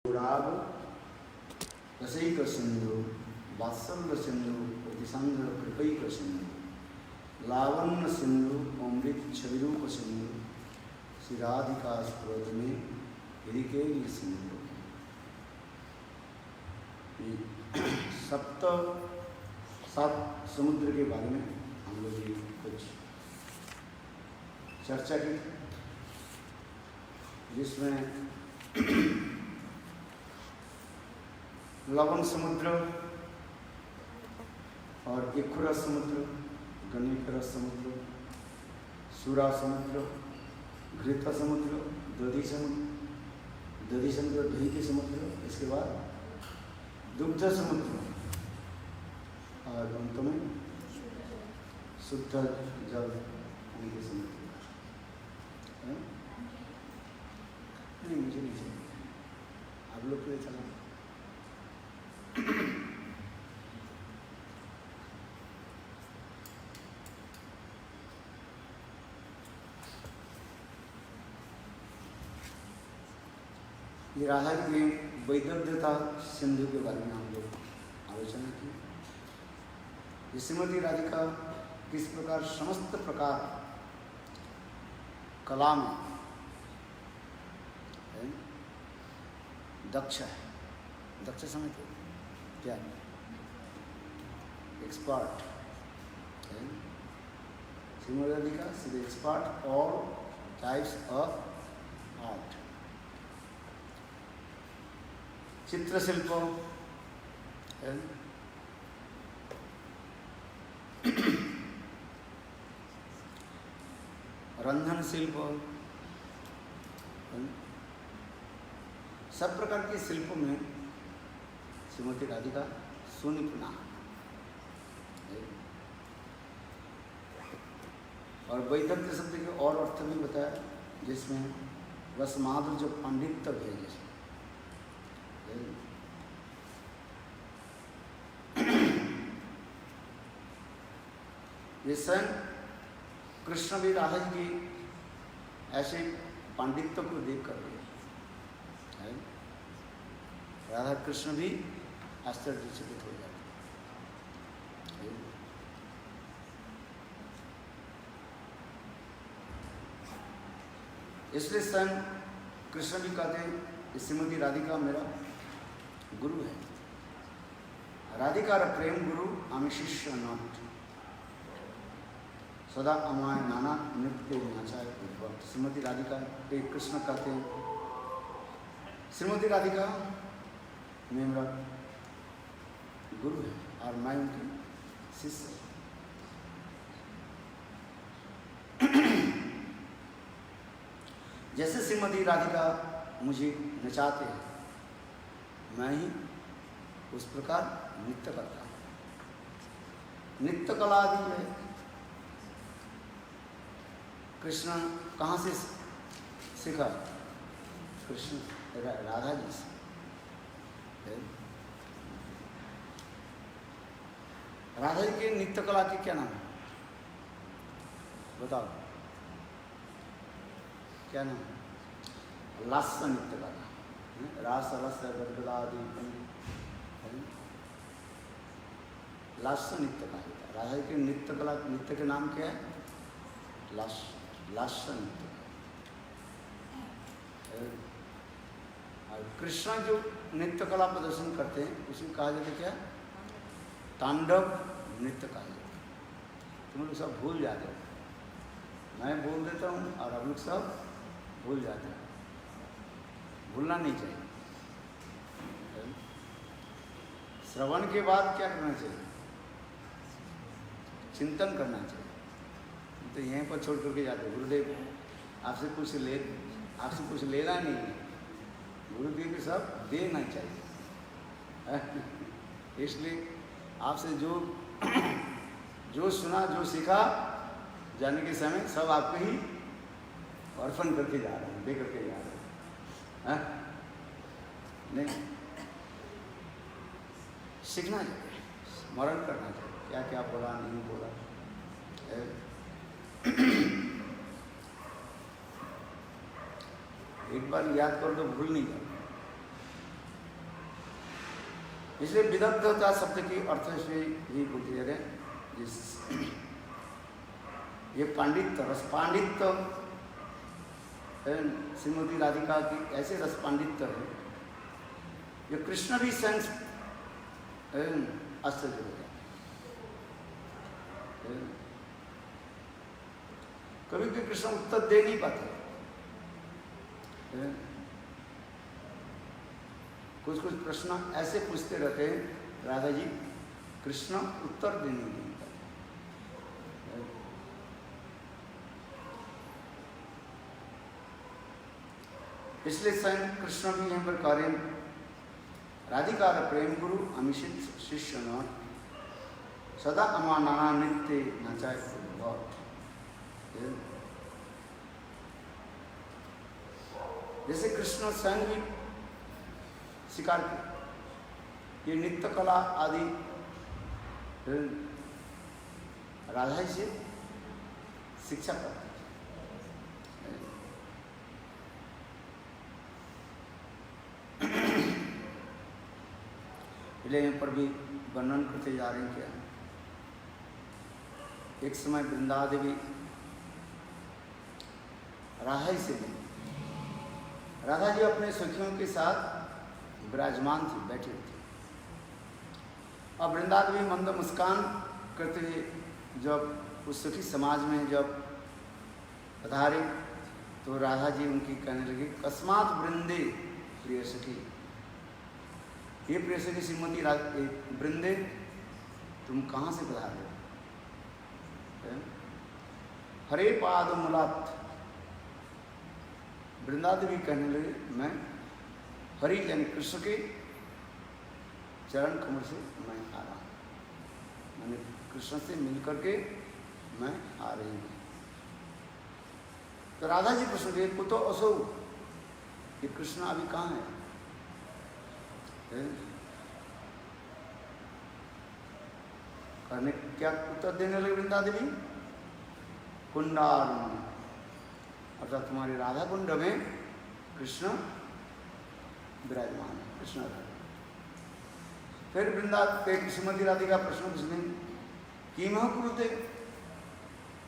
राग रसैक सिंधु वात्सल्य सिंधु प्रतिसंग कृपैक सिंधु लावण्य सिंधु अमृत छविरूप सिंधु श्री राधिका स्फुरद में हृदय सिंधु। सात समुद्र के बारे में हम लोग ये कुछ चर्चा की, जिसमें लवण समुद्र और इखुरा समुद्र, गणिकरा समुद्र, सूरा समुद्र, घृता समुद्र, दधी समुद्र, दही के समुद्र, इसके बाद दुग्ध समुद्र और अंत में शुद्ध जल के समुद्र। नहीं, मुझे नहीं चाहिए, आप लोग के लिए चला। ये राधा की वैदग्ध्यता सिंधु के बारे में हम लोग आलोचना की। श्रीमती राधिका किस प्रकार समस्त प्रकार कला में दक्ष है। दक्ष समझते क्या? Expert. Shrimati Radhika is expert all types of art. चित्रशिल्प, रंधन शिल्प, सब प्रकार के शिल्पों में श्रीमती राधिका सुनिपुणा है। और वैदग्ध्य शब्द के और अर्थ भी बताया, जिसमें रसमाधुर जो पांडित्य है, जैसे ये स्वयं कृष्ण भी राधा जी की ऐसे पांडित्य को देख कर है, राधा कृष्ण भी आश्चर्यचकित हो जाते हैं। इसलिए स्वयं कृष्ण भी कहते हैं श्रीमती राधिका मेरा गुरु है। राधिकार प्रेम गुरु आमी शिष्य नट सदा अमाय नाना नृत्य नाचाय पूर्वक। श्रीमती राधिका पे कृष्ण कहते हैं श्रीमती राधिका मेरा गुरु है और मैं उनकी शिष्य। जैसे श्रीमती राधिका मुझे नचाते हैं, मैं ही उस प्रकार नृत्य करता हूँ। नृत्य कला आदि में कृष्ण कहाँ से सीखा? कृष्ण राधा जी से। राधा जी के नृत्य कला के क्या नाम है बताओ? क्या नाम है? लास्य नृत्य कला, रास रस गदगदादि लास्य नृत्य कला। राधा जी के नृत्य कला, नृत्य के नाम क्या है? लास्य नृत्य। और कृष्ण जो नृत्य कला प्रदर्शन करते हैं उसमें कहा जाता है क्या? तांडव नृत्य कहा जाता है। तुम लोग सब भूल जाते हो, मैं बोल देता हूँ और आप लोग सब भूल जाते हैं। भूलना नहीं चाहिए। श्रवण के बाद क्या करना चाहिए? चिंतन करना चाहिए। तो यहीं पर छोड़ करके जाते गुरुदेव आपसे कुछ लेना नहीं है, गुरुदेव के सब देना चाहिए। इसलिए आपसे जो सुना, जो सीखा, जाने के समय सब आपको ही अर्पण करके जा रहे हैं, दे करके जा रहे हैं। नहीं, सीखना चाहिए, स्मरण करना चाहिए, क्या क्या बोला नहीं बोला। एक बार याद कर दो, भूल नहीं जाओ। इसलिए विदग्धता शब्द की अर्थ से ही बोलती जगह जिस ये पांडित्य रस पांडित्य श्रीमती राधिका की ऐसे रस पांडित्य है, ये कृष्ण भी सेंस आश्चर्य हो गया। कभी भी कृष्ण उत्तर दे नहीं पाते, कुछ कुछ प्रश्न ऐसे पूछते रहते हैं राधा जी, कृष्ण उत्तर देने नहीं पाते। इसलिए स्वयं कृष्ण भी यहाँ पर कार्य राधिका प्रेम गुरु अमिषित शिष्य न सदा अमाना नित्य नचाए बहुत। जैसे कृष्ण स्वयं भी स्वीकार किया, ये नित्य कला आदि राधा जी से शिक्षा प्राप्त। यहाँ पर भी वर्णन करते जा रहे हैं क्या, एक समय वृंदा देवी राधा से मिली। राधा जी अपने सखियों के साथ विराजमान थी, बैठी थी। अब वृंदा देवी मंद मुस्कान करते हुए जब उस सखी समाज में जब पधारे तो राधा जी उनकी कहने लगी, कस्मात वृंदे प्रिय सखी, ये प्रिय सखी श्रीमती वृंदे तुम कहाँ से पधारे? हरे पाद मुलात, वृंदा देवी कहने लगे मैं हरि यानी कृष्ण के चरण कमल से मैं आ रहा हूँ, मैंने कृष्ण से मिल करके मैं आ रही हूँ। तो राधा जी प्रश्न किए, कुतो असो, ये कृष्ण अभी कहाँ है? कहने क्या उत्तर देने लगे वृंदा देवी, कुंडाल अर्थात तुम्हारे राधा कुंड में कृष्ण विराजमान है, कृष्ण राधा। फिर वृंदा श्रीमती राधिका प्रश्न पूछने की मह कुरुते,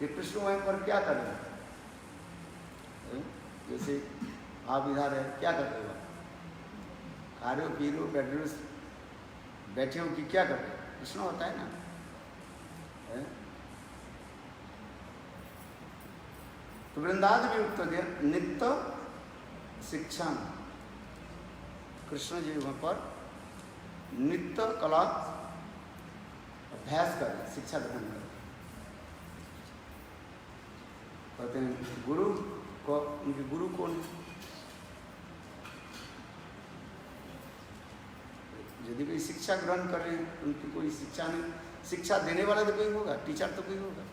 ये कृष्ण वहीं पर क्या कर रहे हैं? जैसे आप इधर है, क्या कर रहे हो? खा रहे हो, पी रहे हो, बैठे हो कि क्या कर रहे हो? कृष्ण होता है ना। तो वृंदाद भी उत्तर दिया, नित्य शिक्षा, कृष्ण जी वहाँ पर नित्य कला अभ्यास कर, शिक्षा ग्रहण कर। कहते हैं गुरु को, उनके गुरु कौन? यदि कोई शिक्षा ग्रहण कर रहे हैं, उनकी कोई शिक्षा नहीं, शिक्षा देने वाला तो कोई होगा, टीचर तो कोई होगा।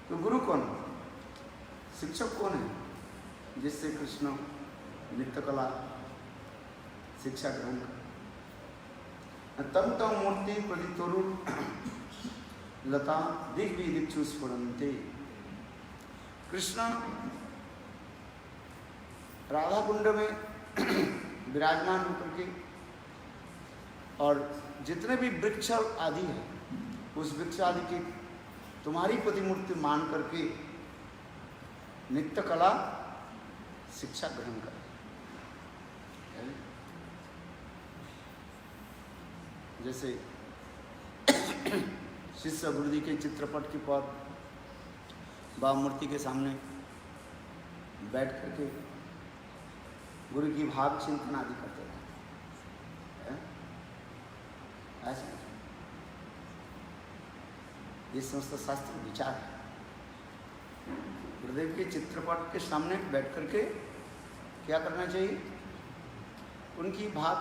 तो गुरु कौन, शिक्षक कौन है जिससे कृष्ण नित्य कला शिक्षा ग्रहण कर? तम तम मूर्ति प्रदितोरु लता दिग्वी दिक्षु स्फुरन्ते, कृष्ण राधा कुंड में विराजमान होकर के और जितने भी वृक्ष आदि है उस वृक्ष आदि की तुम्हारी प्रतिमूर्ति मान करके नित्य कला शिक्षा ग्रहण कर। जैसे शिष्य गुरुजी के चित्रपट के पर बा मूर्ति के सामने बैठ करके गुरु की भाव चिंतन आदि करते थे, ऐसा ये समस्त शास्त्र विचार है। गुरुदेव के चित्रपट के सामने बैठ करके क्या करना चाहिए? उनकी भाव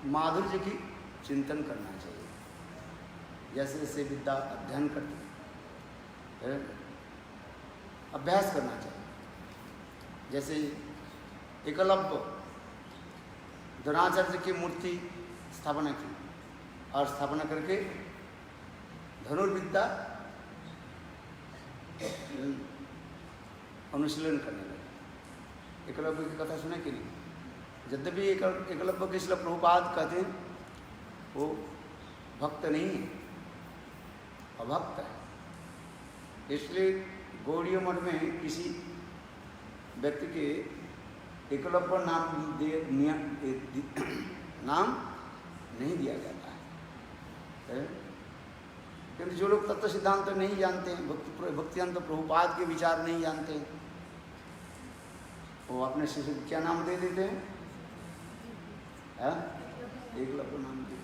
माधुर्य की चिंतन करना चाहिए। जैसे जैसे विद्या अध्ययन करते हैं, अभ्यास करना चाहिए। जैसे एकलव्य द्रोणाचार्य की मूर्ति स्थापना की और स्थापना करके धनुर्विद्या अनुशीलन करने लगे। एकलव्य की कथा सुने कि नहीं? यद्यपि एकलव्य के श्रील प्रभुपाद कहते हैं वो भक्त नहीं है, अभक्त है। इसलिए गौड़ीय मठ में किसी व्यक्ति के एकलव्य नाम नहीं दिया जाता है, क्योंकि जो लोग तत्व सिद्धांत तो नहीं जानते हैं, भक्तियांत प्रभुपाद के विचार नहीं जानते हैं, वो अपने शिष्य को क्या नाम दे देते हैं? एकलव्य नाम दे देते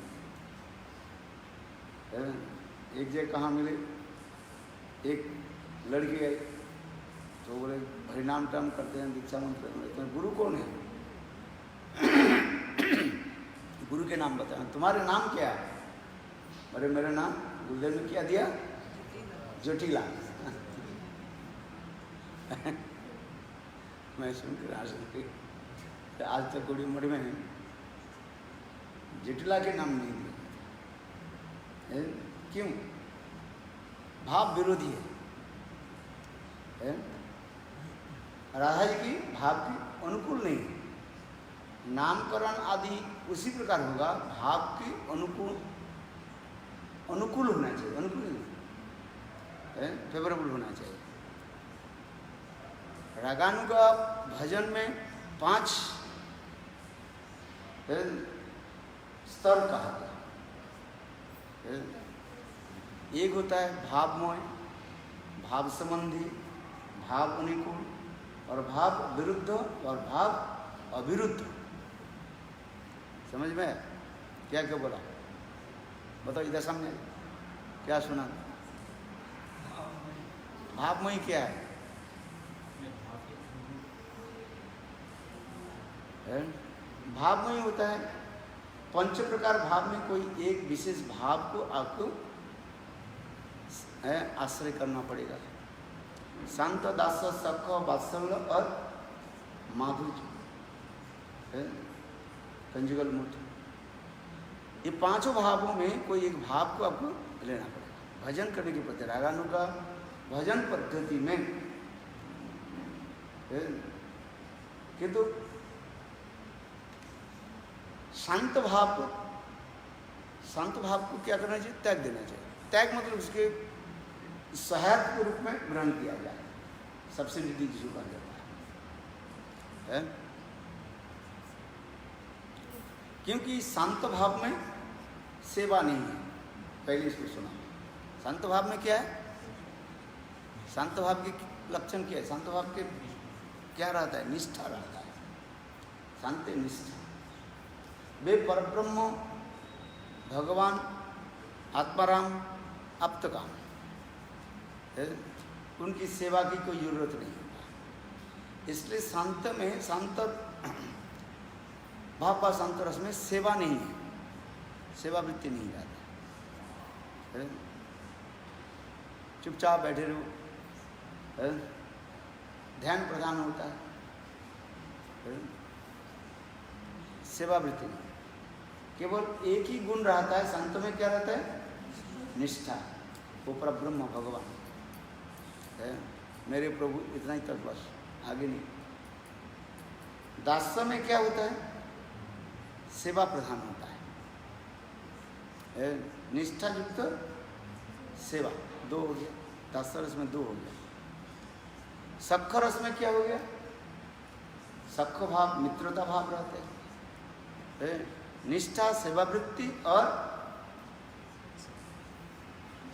हैं। एक जगह कहाँ मिले, एक लड़की आई तो बोले हरिनाम टाम करते हैं, दीक्षा मंत्र करते हैं, गुरु कौन है? गुरु के नाम बताएं, तुम्हारे नाम क्या है? अरे मेरा नाम गुरुदेव ने क्या दिया? जटिला। मैं सुनकर आज तक गौड़ी मठ में जटिला के नाम नहीं दिया। क्यों? भाव विरोधी है। राधा जी की भाव की अनुकूल नहीं है। नामकरण आदि उसी प्रकार होगा, भाव की अनुकूल होना चाहिए, अनुकूल नहीं, फेवरेबल होना चाहिए। रागानुगा भजन में 5 स्तर कहा गया। एक होता है भावमय, भाव संबंधी, भाव अनुकूल और भाव विरुद्ध और भाव अविरुद्ध। समझ में क्या क्या बोला? बताओ इधर सामने क्या सुना? भावमय क्या है? भावमय होता है 5 प्रकार भाव में कोई एक विशेष भाव को आपको आश्रय करना पड़ेगा। शांत, दास, सख, वात्सल्य और माधुर्य, कंजुगल मूड, ये 5 भावों में कोई एक भाव को आपको लेना पड़ेगा भजन करने की प्रति। रागानुगा भजन पद्धति में किंतु शांत भाव को क्या करना चाहिए? त्याग देना चाहिए। त्याग मतलब उसके सहायक के रूप में ग्रहण किया जाए, सब्सिडी जिसको कहा जाता है। क्योंकि शांत भाव में सेवा नहीं है। पहले इसको सुना। शांत भाव में क्या है? शांत भाव के लक्षण क्या है? शांत भाव के क्या रहता है? निष्ठा रहता है। शांति निष्ठा। वे परब्रह्म, भगवान, आत्माराम, आप्तकाम, उनकी सेवा की कोई जरूरत नहीं होता। इसलिए शांत में, शांत भाव का शांत रस में सेवा नहीं है, सेवा वृत्ति नहीं रहती। चुपचाप बैठे रहो, ध्यान प्रदान होता है, सेवा वृत्ति नहीं। केवल एक ही गुण रहता है संत में, क्या रहता है? निष्ठा। वो परब्रह्म भगवान है, मेरे प्रभु, इतना ही तक बस, आगे नहीं। दास्य में क्या होता है? सेवा प्रधान होता है, निष्ठा युक्त सेवा। 2 हो गया। दास्य रस में 2 हो गया। सख रस में क्या हो गया? सख भाव, मित्रता भाव रहते हैं, निष्ठा, सेवावृत्ति और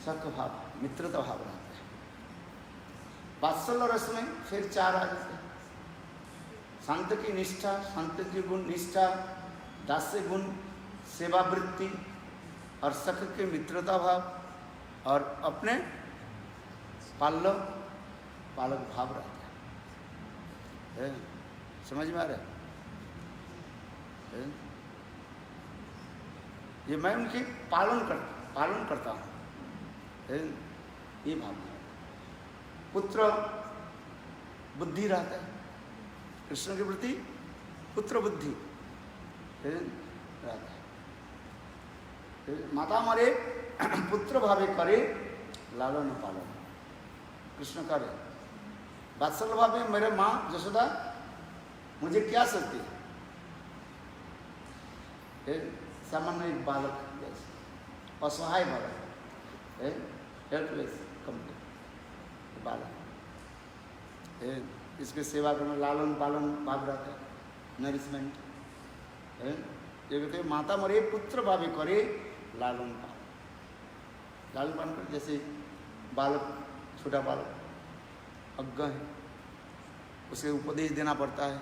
सख भाव, मित्रता भाव रहता है। वात्सल्य रस में फिर 4 आ जाते हैं। शांत की निष्ठा, शांत की गुण निष्ठा, दास्य गुण सेवावृत्ति और सख के मित्रता भाव और अपने पालक भाव रहता है। समझ में आ रहा है? ये मैं उनके पालन करता हूँ, ये भाव। पुत्र बुद्धि रहता है, कृष्ण के प्रति पुत्र बुद्धि रहता है। माता मरे पुत्र भावे करे लालन पालन, कृष्ण करे। वात्सल्य भाव में मेरे माँ जसोदा मुझे क्या सकती है? सामान्य एक बालक जैसे, असहाय बालक है, हेल्पलेस कंप्लीट बालक है। इसके सेवा करना लालन पालन भाव रहता है, नरिशमेंट है। ये कहते माता मरे पुत्र भावी करे लालन पालन। लालन पालन कर जैसे बालक, छोटा बालक अज्ञ है, उसे उपदेश देना पड़ता है,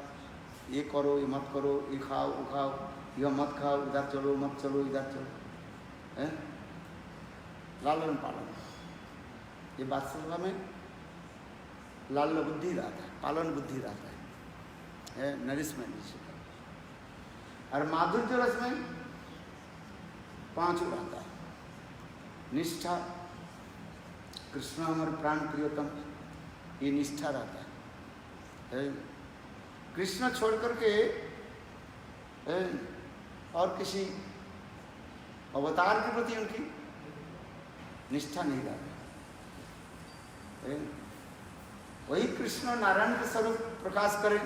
ये करो, ये मत करो, ये खाओ, वो खाओ, यह मत खाओ, इधर चलो, मत चलो, इधर चलो, है लालन पालन। ये वास्तव में लाल बुद्धि रहता है, पालन बुद्धि रहता है नरिशमेंट जिसे। और माधुर्य रस में पांचों रहता है, निष्ठा, कृष्ण हमारे प्राण प्रियतम, ये निष्ठा रहता है। कृष्ण छोड़ करके और किसी अवतार के प्रति उनकी निष्ठा नहीं रहती। वही कृष्ण नारायण के स्वरूप प्रकाश करें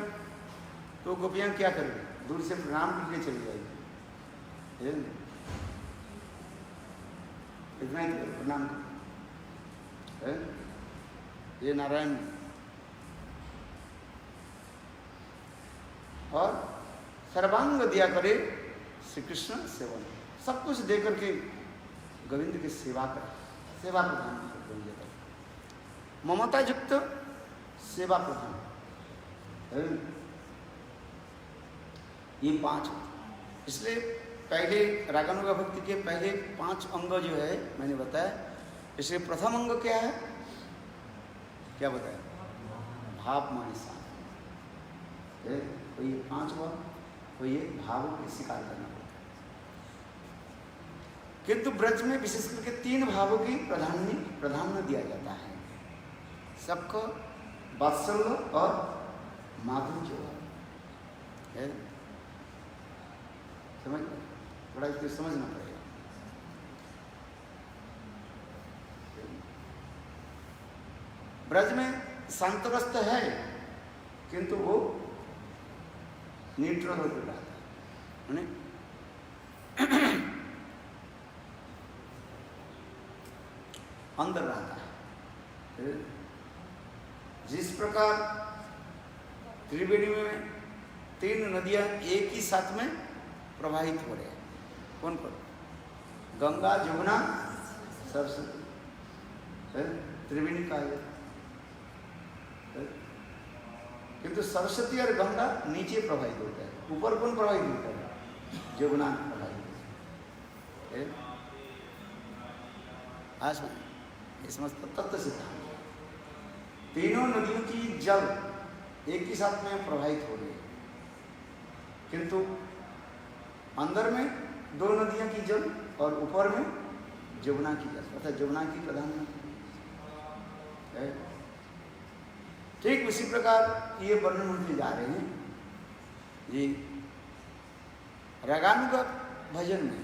तो गोपियां क्या करेंगे, दूर से प्रणाम करके चली जाएगी, इतना ही प्रणाम कर, ये नारायण। और सर्वांग दिया करे श्री कृष्ण सेवन, सब कुछ दे करके गोविंद की सेवा करे, सेवा प्रधान ममता युक्त सेवा प्रधान, ये पांच। इसलिए पहले रागानुगा भक्ति के पहले 5 अंग जो है मैंने बताया, इसलिए प्रथम अंग क्या है, क्या बताया, भाव मानसा, तो ये 5 हुआ, तो ये भावों के स्वीकार करना पड़ता है। किंतु ब्रज में विशेष करके 3 भावों की प्राधान्य दिया जाता है, सबको वात्सल्य और माधुर्य है। समझ, थोड़ा इसको समझना पड़ेगा। ब्रज में शांतरस्त है किंतु वो न्यूट्रल होकर रहता है, अंदर रहता है। जिस प्रकार त्रिवेणी में 3 नदियां एक ही साथ में प्रवाहित हो रहे हैं, कौन कौन, गंगा, जमुना, सरस्वती, त्रिवेणी का है। किंतु सरस्वती और गंगा नीचे प्रवाहित होता है, ऊपर कौन प्रवाहित होता है, जमुना प्रवाहित होता है। आज में समस्त तत्व सिद्धांत, तीनों नदियों की जल एक ही साथ में प्रवाहित हो रही है, किंतु अंदर में 2 नदियों की जल और ऊपर में जमुना की जल, अर्थात जमुना की प्रधान है। ठीक उसी प्रकार ये वर्णन होते जा रहे हैं जी रागानुगा भजन में,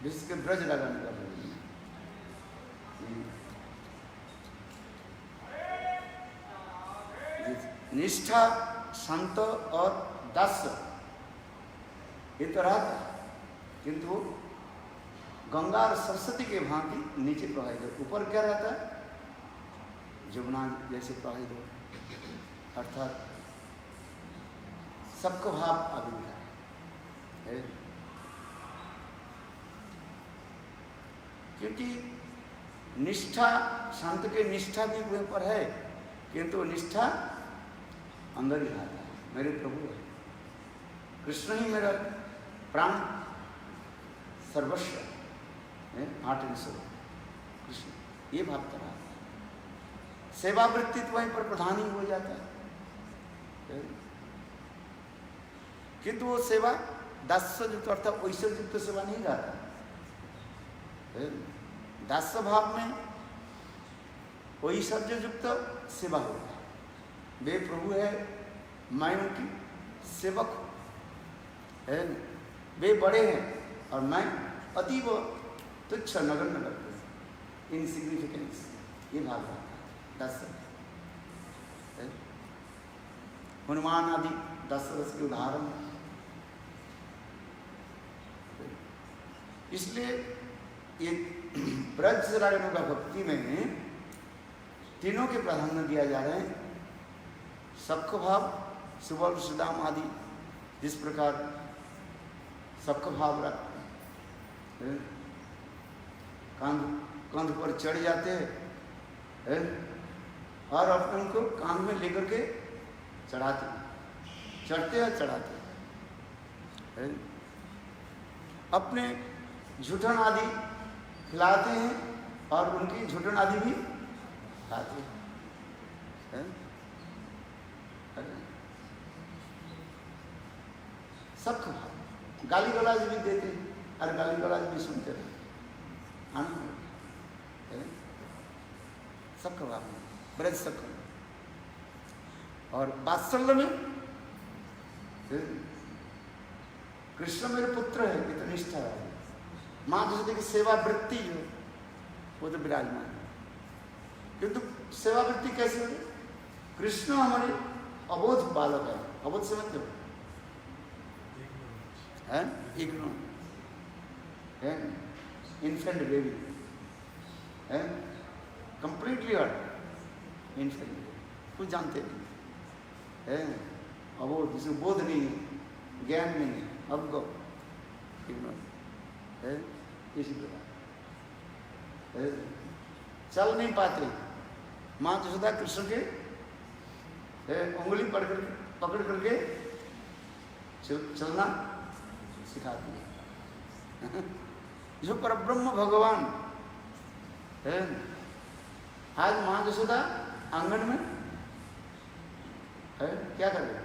विशेषकर ब्रज रागानुगा भजन में। निष्ठा, संत और दास्य ये तो रहता है, किंतु गंगा और सरस्वती के भांति नीचे प्रवाहित हो, ऊपर क्या रहता है, जमुना जैसे प्रवाहित हो, अर्थात सबका भाव अभिन्न है। क्योंकि निष्ठा, संत के निष्ठा भी ऊपर है, किंतु निष्ठा अंदर ही आता है, मेरे प्रभु है, कृष्ण ही मेरा प्राण सर्वस्व है, 8 स्वरूप कृष्ण, ये भाव कर रहा है। सेवा वृत्ति तो वहीं पर प्रधान ही हो जाता है, किंतु वो सेवा दास्य युक्त अर्थात वैश्य युक्त सेवा नहीं रहता। दास्य भाव में वैश्य युक्त सेवा होता है, वे प्रभु है, मैं उनकी सेवक है, वे बड़े हैं और मैं अतीब तुच्छ नगण्य लगते हैं, इनसिग्निफिकेंस, ये भाव रहता है दास्य। हनुमान आदि 10 रस के उदाहरण, इसलिए ये ब्रज से रागनों का भक्ति में तीनों के प्राधान्य दिया जा रहे हैं। सख्य भाव, सुबल सुदाम आदि जिस प्रकार सख्य भाव रखते हैं, कंध पर चढ़ जाते हैं और अपने उनको कान में लेकर के चढ़ाते हैं, चढ़ते हैं चढ़ाते हैं, अपने झूठन आदि खिलाते हैं और उनकी झूठन आदि भी खाते हैं। सब भाव, गाली गलाज भी देते हैं और गाली गलाज भी सुनते रहे, आनंद सबका भाव में ब्रज सबका। और वात्सल्य में कृष्ण मेरे पुत्र है, कितनी निष्ठा है। माँ जैसे की सेवा वृत्ति जो वो तो विराजमान है, किंतु सेवा वृत्ति कैसे हो? कृष्ण हमारे अबोध बालक है, अबोध समझते हो है, है इन्फेंट बेबी है, कंप्लीटली अर्थ इन्फेंट, कुछ जानते नहीं है, अबोध, जिसको बोध नहीं है, ज्ञान नहीं है, अवगो है, इसी प्रकार है, चल नहीं पाते। माँ यशोदा कृष्ण के उंगली पकड़ करके चलना सिखाती है। जो परब्रह्म भगवान है, आज माँ यशोदा आंगन में है, क्या कर रहे?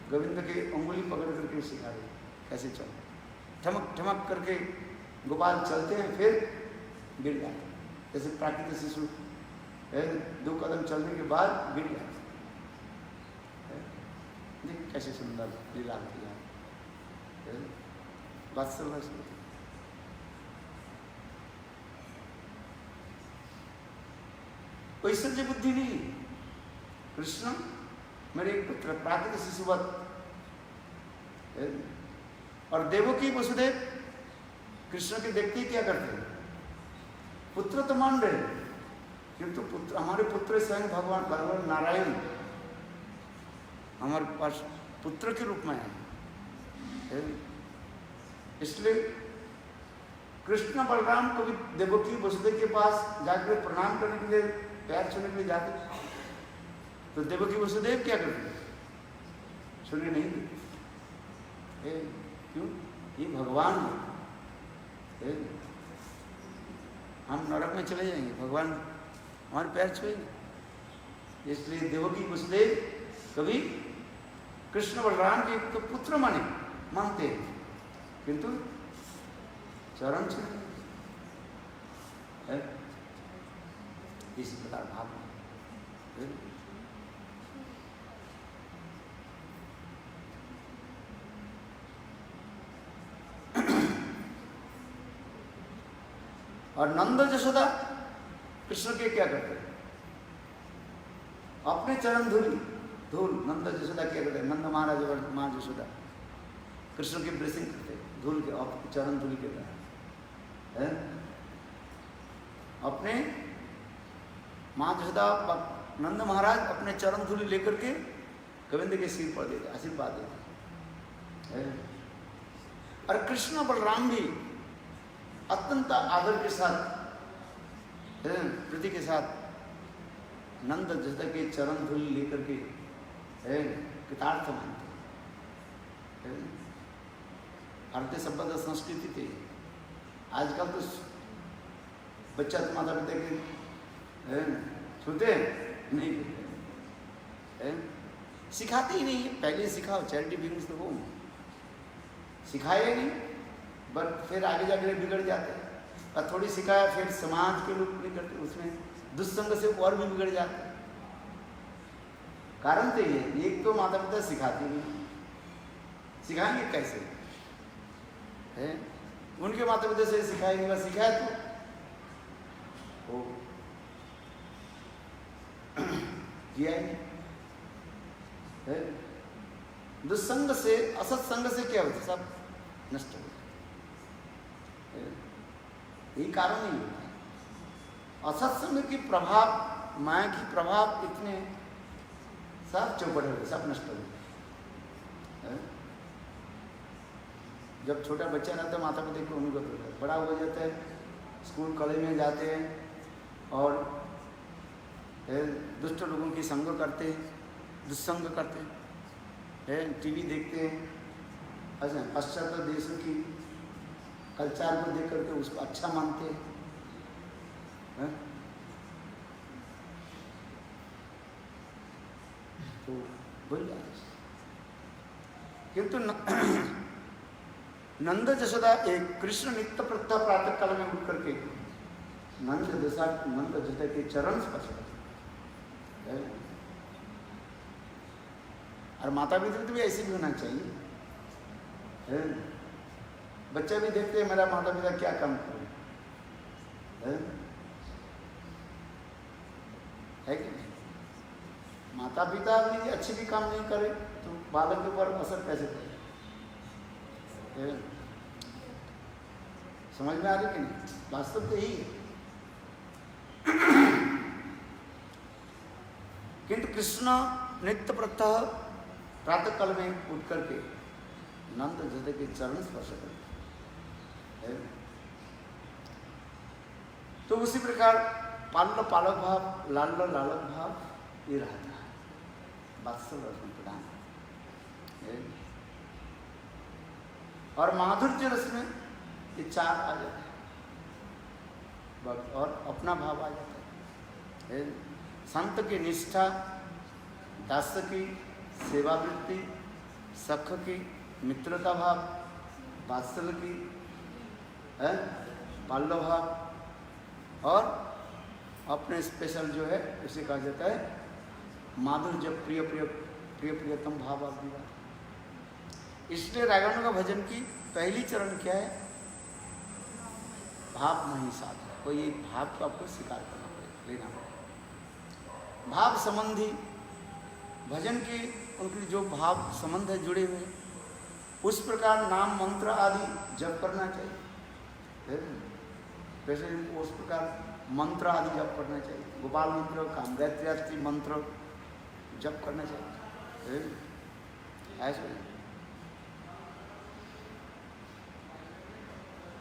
गोविंद की उंगली पकड़ करके सिखा रहे कैसे चल, ठमक ठमक करके गोपाल चलते हैं, फिर गिर जाते हैं, जैसे प्राकृतिक शिशु है, 2 कदम चलने के बाद गिर जाते हैं। देख कैसे सुंदर लीला किया है, वात्सल्य से। ऐश्वर्य बुद्धि नहीं, कृष्ण मेरे एक पुत्र प्राकृतिक शिशुवत। और देवकी वसुदेव कृष्ण के देखते क्या करते हैं? पुत्र तो मान रहे, किंतु पुत्र, हमारे पुत्र स्वयं भगवान नारायण हमारे पास पुत्र के रूप में है। इसलिए कृष्ण बलराम को भी देवकी वसुदेव के पास जाकर प्रणाम करने के लिए, पैर छूने के लिए जाते, तो देवकी वसुदेव क्या करते? छूने नहीं देते। क्यों? ये भगवान है, हम नरक में चले जाएंगे, भगवान हमारे पैर छुएंगे। इसलिए देवकी वसुदेव कभी कृष्ण बलराम के तो पुत्र मानते हैं, किंतु चरण छूते हैं। इसी प्रकार भाव है। और नंद यशोदा कृष्ण के क्या करते हैं? अपने चरण धूल नंद यशोदा क्या करते हैं? नंद महाराज और माँ यशोदा कृष्ण की ब्लेसिंग करते हैं, धूल के चरण धूल के द्वारा। अपने माँ यशोदा नंद महाराज अपने चरण धूल लेकर के गोविंद के सिर पर देते, आशीर्वाद देते। और कृष्ण बलराम भी अत्यंत आदर के साथ, प्रीति के साथ नंद यशोदा के चरण धूल लेकर के कृतार्थ मानते। भारतीय सभ्यता संस्कृति थी। आजकल तो बच्चा तो माता पिता के छूते नहीं, सिखाते ही नहीं है। पहले सिखाओ, चैरिटी बिगिंस द होम, सिखाए नहीं, बट फिर आगे जाकर बिगड़ जाते हैं। और थोड़ी सिखाया फिर समाज के लोग नहीं करते, उसमें दुस्संग से और भी बिगड़ जाते हैं। कारण तो ये, एक तो माता पिता सिखाते नहीं, सिखाएंगे कैसे है? उनके माता पिता से सिखाएंगे, बस सिखाए तो किया ही है। दुस्संग से, असत्संग से क्या होता है? सब नष्ट हो यही कारण नहीं होता। असत्संग की प्रभाव, माया की प्रभाव इतने सब चौपट हो गए, सब नष्ट हो गए। जब छोटा बच्चा रहता है माता पिता को अनुभव होता है, बड़ा हो जाता है, स्कूल कॉलेज में जाते हैं और दुष्ट लोगों की संग करते हैं, दुस्संग करते हैं, टीवी देखते हैं, अच्छा पाश्चात्य देशों की कल्चर को देख करके उसको अच्छा मानते हैं, तो बोल रहा है। किंतु नंद जशोदा एक कृष्ण नित्य प्रत्यह प्रातः काल में उठ करके नंद जशोदा के चरण स्पर्श करते, और माता पिता तो भी ऐसे भी होना चाहिए। बच्चे भी देखते हैं मेरा माता पिता क्या काम करे, है कि नहीं? माता पिता भी अच्छे भी काम नहीं करे तो बालक के ऊपर असर कैसे पड़े? समझ में आ रही कि नहीं? वास्तव तो यही है। किंतु कृष्ण नित्य प्रत्यह प्रातः काल में उठ करके नंद जशोदा के चरण स्पर्श करते, तो उसी प्रकार पाल्य पालक भाव, लाल्य लालक भाव ये रहता है, वात्सल्य रस में प्रदान। और माधुर्य रस में ये चार आ जाते हैं, और अपना भाव आ जाता है। संत की निष्ठा, दास्य की सेवावृत्ति, सख की मित्रता भाव, वात्सल्य की पाल्य भाव, और अपने स्पेशल जो है उसे कहा जाता है माधुर्य, प्रिय प्रिय प्रिय प्रियतम भाव आदि। इसलिए रागानु का भजन की पहली चरण क्या है? भाव नहीं साधना, कोई एक भाव को आपको स्वीकार करना पड़ेगा, लेना पड़ेगा। भाव संबंधी भजन की उनके जो भाव संबंध है जुड़े हुए, उस प्रकार नाम मंत्र आदि जप करना चाहिए। वैसे उस प्रकार मंत्र आदि जप करना चाहिए, गोपाल मंत्र, कामगायत्री मंत्र जप करना चाहिए, ऐसे।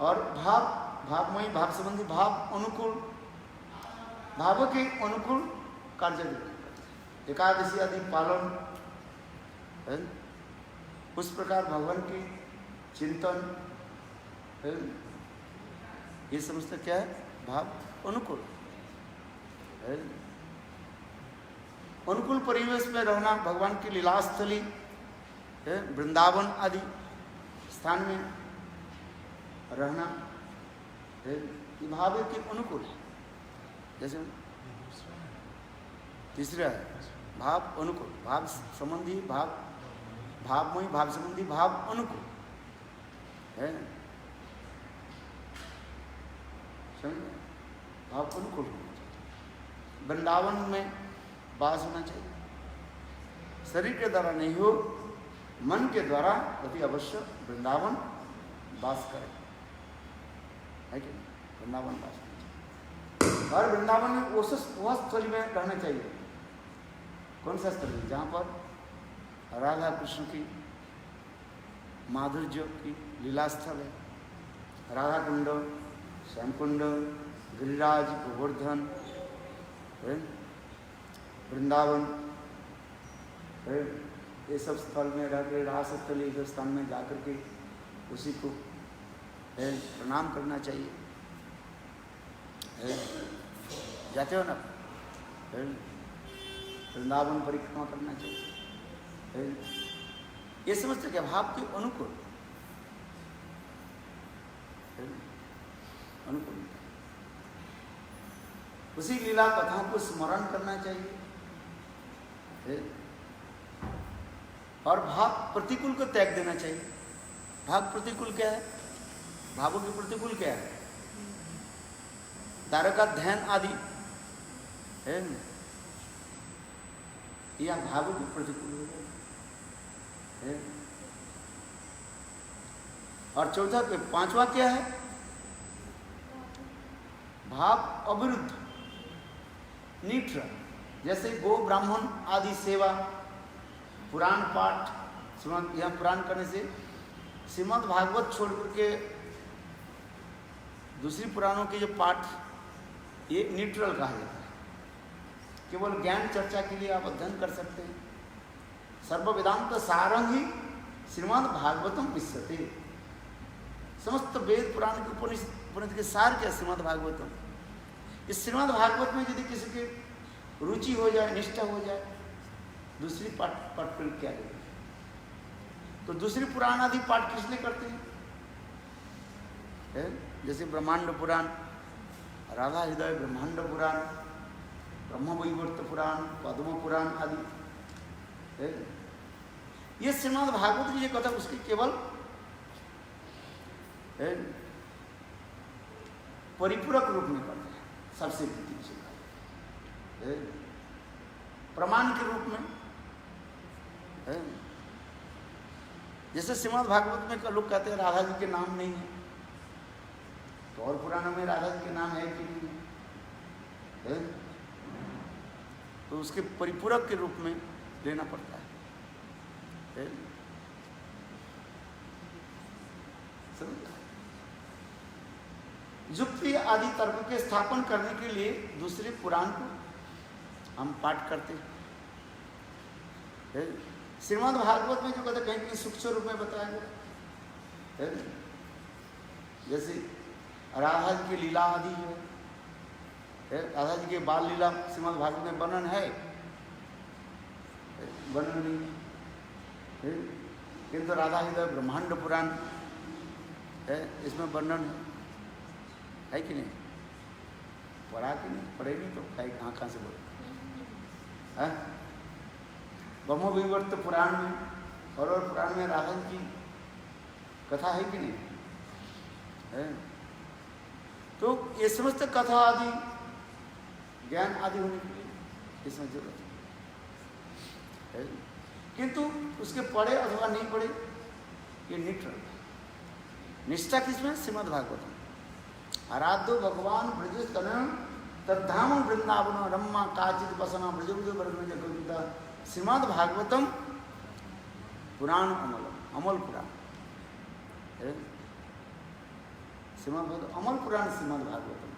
और भावमयी भाव संबंधी भाव अनुकूल, भावों के अनुकूल कार्य, एकादशी आदि पालन, उस प्रकार भगवान की चिंतन, ये समझते क्या है? भाव अनुकूल, अनुकूल परिवेश में रहना, भगवान की लीलास्थली वृंदावन आदि स्थान में रहना, ये भाव के अनुकूल है। जैसे तीसरा है भाव अनुकूल, भाव संबंधी भाव, भावमयी भाव संबंधी भाव अनुकूल है, समझ? भाव अनुकूल होना चाहिए, वृंदावन में वास होना चाहिए, शरीर के द्वारा नहीं हो, मन के द्वारा अति अवश्य वृंदावन वास करे, है कि वृंदावन वास होना चाहिए। और वृंदावन में वह स्थल में रहना चाहिए। कौन सा स्थल है? जहाँ पर राधा कृष्ण की माधुर्य की लीला स्थल है, राधा कुंड, श्याम कुंड, गिरिराज, गोवर्धन, वृंदावन, ये सब स्थल में रह कर रास स्थल, ये सब स्थान में जाकर के उसी को प्रणाम करना चाहिए। जाते हो ना, वृंदावन परिक्रमा करना चाहिए। ये समझते क्या? भाव के अनुकूल, अनुकूल उसी लीला कथाओं को स्मरण करना चाहिए, और भाव प्रतिकूल को त्याग देना चाहिए। भाव प्रतिकूल क्या है? भावों के प्रतिकूल क्या है? तारका ध्यान आदि है, यह भावों के प्रतिकूल हो गए। और चौथा के पांचवा क्या है? भाव अविरुद्ध, न्यूट्रल। जैसे गो ब्राह्मण आदि सेवा, पुराण पाठ, यहाँ पुराण करने से श्रीमद् भागवत छोड़ करके दूसरी पुराणों के जो पाठ, ये न्यूट्रल कहा जाता है। केवल ज्ञान चर्चा के लिए आप अध्ययन कर सकते हैं। सर्व वेदांत सारंग ही श्रीमद् भागवतम विश्यते। समस्त वेद पुराण के उपनिषद के सार क्या श्रीमद् भागवतम। इस श्रीमद् भागवत में यदि किसी की रुचि हो जाए, निष्ठा हो जाए, दूसरी पाठ पर क्या करें? तो दूसरी पुराण आदि पाठ किस लिए करते हैं? जैसे ब्रह्मांड पुराण, राधा हृदय ब्रह्मांड पुराण, ब्रह्म वैवर्त पुराण, पद्म पुराण आदि, ये श्रीमद् भागवत की ये कथा उसकी केवल परिपूरक रूप में करते हैं, सबसे प्रमाण के रूप में। जैसे श्रीमद् भागवत में लोग कहते हैं राधा जी के नाम नहीं है, तो और पुराणों में राधा जी के नाम है कि नहीं है? तो उसके परिपूरक के रूप में लेना पड़ता है। युक्ति आदि तर्क के स्थापन करने के लिए दूसरे पुराण को हम पाठ करते हैं। श्रीमद् भागवत में जो कहते हैं कहीं सूक्ष्म रूप में बताया गया, जैसे राधा जी की लीला आदि है, राधा जी के बाल लीला श्रीमद् भागवत में वर्णन है, वर्णन नहीं है। किंतु राधा हृदय ब्रह्मांड पुराण है, इसमें वर्णन है कि नहीं? पढ़ा कि नहीं? पढ़े नहीं तो कहाँ से बोले? ब्रह्म वैवर्त पुराण में और पुराण में राधा की कथा है कि नहीं है? तो ये समस्त कथा आदि ज्ञान आदि होने के लिए इसमें जरूरत है। किंतु उसके पढ़े अथवा नहीं पढ़े ये न्यूट्रल। निष्ठा किसमें? श्रीमद् भागवतम। आराध्यो भगवान ब्रज तनय तद्धाम वृंदावन रम्मा काचित बसना ब्रज वर्गता। श्रीमद् भागवतम पुराण अमल पुराण, श्रीमद् भागवत अमल पुराण श्रीमद् भागवतम।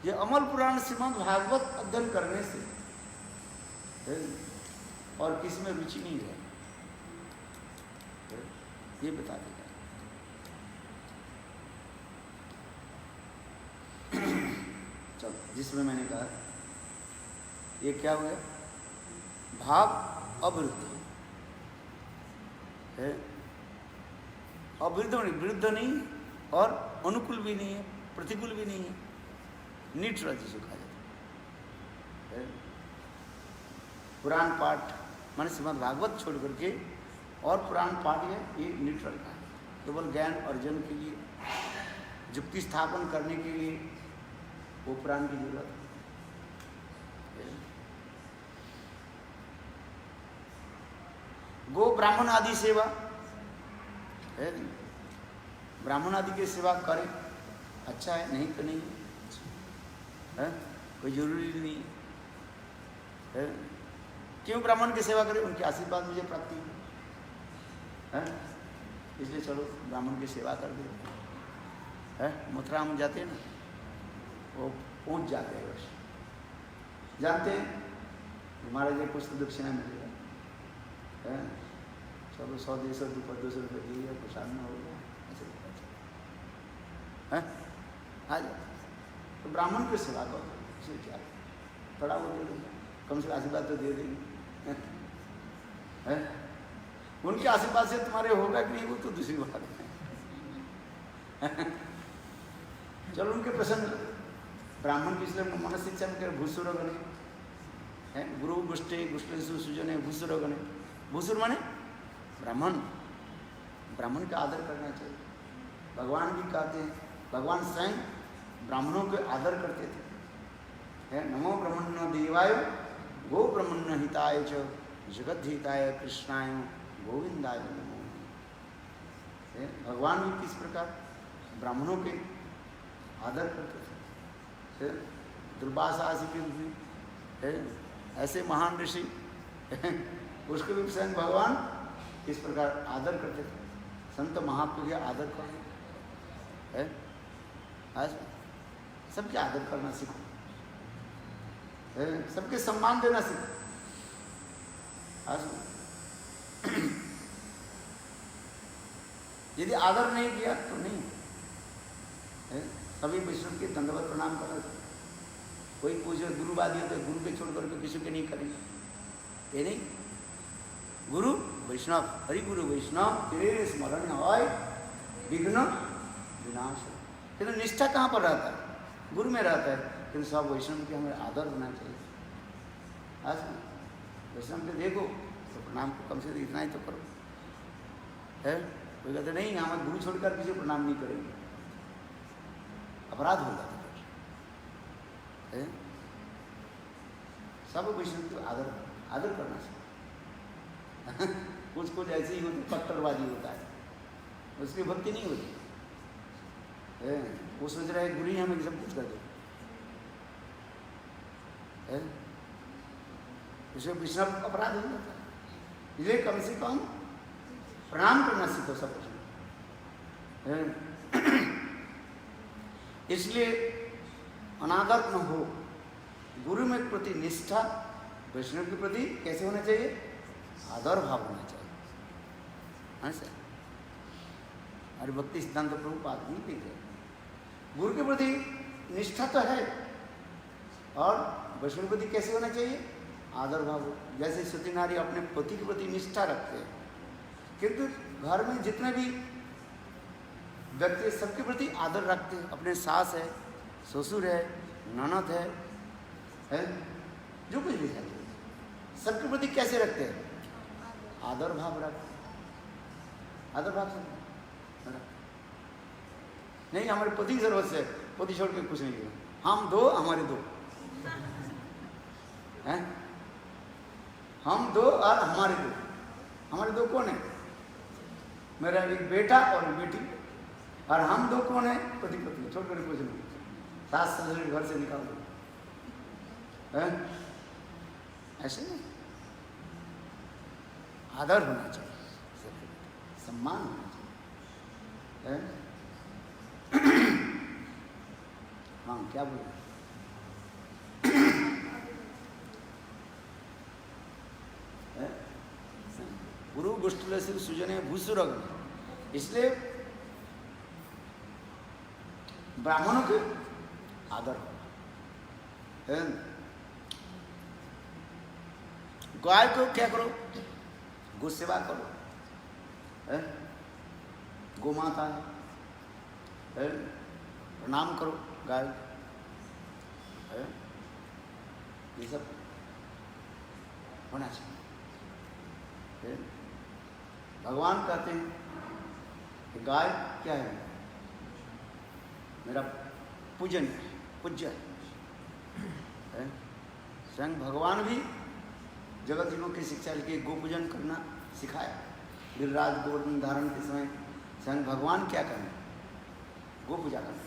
ये अमल पुराण श्रीमद् भागवत अध्ययन करने से और किसी में रुचि नहीं है, ये बता देगा। चलो, जिसमें मैंने कहा ये क्या हुआ? भाव अविरुद्ध है। अविरुद्ध विरुद्ध नहीं और अनुकूल भी नहीं है, प्रतिकूल भी नहीं है, न्यूट्रल जिसे कहा जाता है। पुराण पाठ माने श्रीमद् भागवत छोड़ करके और पुराण पाठ है, ये न्यूट्रल का है। केवल ज्ञान अर्जन के लिए, युक्ति स्थापन करने के लिए वो पुराण की जरूरत है। गो ब्राह्मण आदि सेवा है, ब्राह्मण आदि की सेवा करें, अच्छा है, नहीं तो नहीं है, कोई जरूरी नहीं है। क्यों ब्राह्मण की सेवा करें? उनके आशीर्वाद मुझे प्राप्ति है, इसलिए चलो ब्राह्मण की सेवा कर दे। मथुरा में जाते हैं ना, वो पहुंच जाते हैं, बस जानते हैं हमारा जो कुछ तो दक्षिणा मिलेगा, चलो 100-150 रुपये 200 रुपये दिए, प्रसाद में हो गया, ऐसे आ जाओ। तो ब्राह्मण की सेवा करो, इसलिए क्या थोड़ा वो दे देंगे, कम से आशीर्वाद तो दे देंगे। उनके आशीर्वाद से तुम्हारे होगा कि नहीं वो तो दूसरी बात है। चलो उनके प्रसन्न ब्राह्मण की इसलिए मन शिक्षा में भूसुर गणे है, गुरु गुष्टे गुष्टेशु सुजने भूसुर गणे। भूसुर माने ब्राह्मण, ब्राह्मण का आदर करना चाहिए। भगवान भी कहते हैं, भगवान स्वयं ब्राह्मणों के आदर करते थे। है नमो ब्रह्मण्य देवाय गो ब्रह्मण्य हिताय च जगत हिताय कृष्णाय गोविंदाय नमो। भगवान भी किस प्रकार ब्राह्मणों के आदर करते थे। दुर्वासा आदि ऐसे महान ऋषि उसको भी स्वयं भगवान इस प्रकार आदर करते थे। संत महात्मा के आदर करो, आज सबके आदर करना सीखो, सबके सम्मान देना सीखो। आज यदि आदर नहीं किया तो नहीं है। सभी वैष्णव के दंडवत प्रणाम करना। कोई पूछे गुरुवादी हो तो गुरु के छोड़ करके किसी के नहीं करेंगे, ये नहीं। गुरु वैष्णव, हरि गुरु वैष्णव तेरे स्मरण है विघ्न विनाश। किंतु निष्ठा कहाँ पर रहता है? गुरु में रहता है। किंतु सब वैष्णव के हमें आदर होना चाहिए। आज वैष्णव के देखो तो प्रणाम को कम से कम इतना ही तो करो, है। कोई कहते नहीं हमें गुरु छोड़कर किसी प्रणाम नहीं करेंगे, अपराध हो जाता है। सब वैष्णव को आदर करना चाहिए। कुछ कुछ ऐसे ही होते, कट्टरबाजी होता है, उसकी भक्ति नहीं होती। वो सोच रहा है गुरु ही हमें सब कुछ कर दो, उसे वैष्णव अपराध हो जाता है। इसलिए कम से कम प्रणाम करना सीखो सब कुछ। इसलिए अनादर न हो। गुरु में प्रति निष्ठा, वैष्णव के प्रति कैसे होना चाहिए? आदर भाव होना चाहिए। ऐसा अरे भक्ति सिद्धांत प्रभुपाद नहीं देखे। गुरु के प्रति निष्ठा तो है, और वैष्णव के प्रति कैसे होना चाहिए? आदर भाव। जैसे सती नारी अपने पति के प्रति निष्ठा रखते हैं, किंतु घर में जितने भी व्यक्ति सबके प्रति आदर रखते हैं। अपने सास है, ससुर है, ननद है, जो कुछ भी है, सबके प्रति कैसे रखते हैं? आदर भाव रखते हैं। आदर भाव से नहीं हमारे पति की जरूरत है, पति छोड़ के कुछ नहीं है। हम दो, हमारे दो हैं, हम दो और हमारे दो। हमारे दो कौन है? मेरा एक बेटा और एक बेटी। और हम दो कौन है? पति पत्नी। छोड़ कर कुछ नहीं। सास ससुर घर से निकाल दो, ऐसे नहीं। आदर होना चाहिए, सम्मान होना चाहिए। हाँ क्या बोले? गुरु गुष्टल से सुजने भूसुरग। इसलिए ब्राह्मणों के आदर हो। गाय को क्या करो? गो सेवा करो, गो माता है, प्रणाम करो गाय, ये सब होना चाहिए। भगवान कहते हैं कि गाय क्या है? मेरा पूजन है, पूज्य है। स्वयं भगवान भी जगत जीवों की शिक्षा के गो पूजन करना सिखाया। गिरिराज गोवर्धन धारण के समय स्वयं भगवान क्या करें? गो पूजा करना।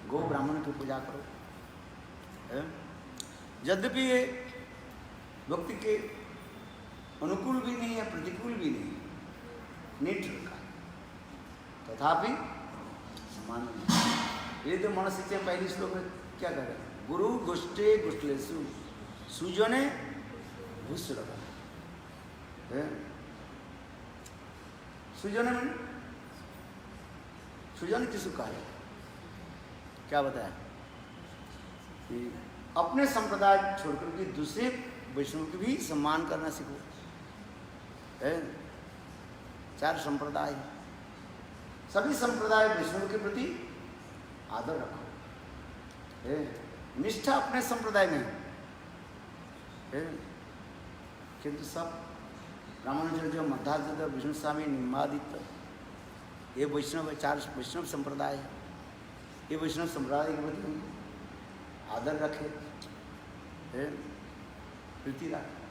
गो ब्राह्मण की पूजा करो। यद्यपि ये भक्ति के अनुकूल भी नहीं है, प्रतिकूल भी नहीं है, न्यूट्रल का, तथापि समान नहीं। ये तो मनुष्य से पहले श्लोक में क्या करें? गुरु गुष्टे गुष्टलेसु सुजने भूसुरग। सुजन में सुजन किसको कहा है? क्या बताया कि अपने संप्रदाय छोड़कर के दूसरे वैष्णव के भी सम्मान करना सीखो। चार संप्रदाय, सभी संप्रदाय वैष्णव के प्रति आदर रखो। निष्ठा अपने संप्रदाय में है, किंतु सब रामानुजन जो मध्याचार्य विष्णु स्वामी निम्बादित्य, ये वैष्णव है, चार वैष्णव संप्रदाय है। ये वैष्णव संप्रदाय के प्रति आदर रखे, प्रीति रखे।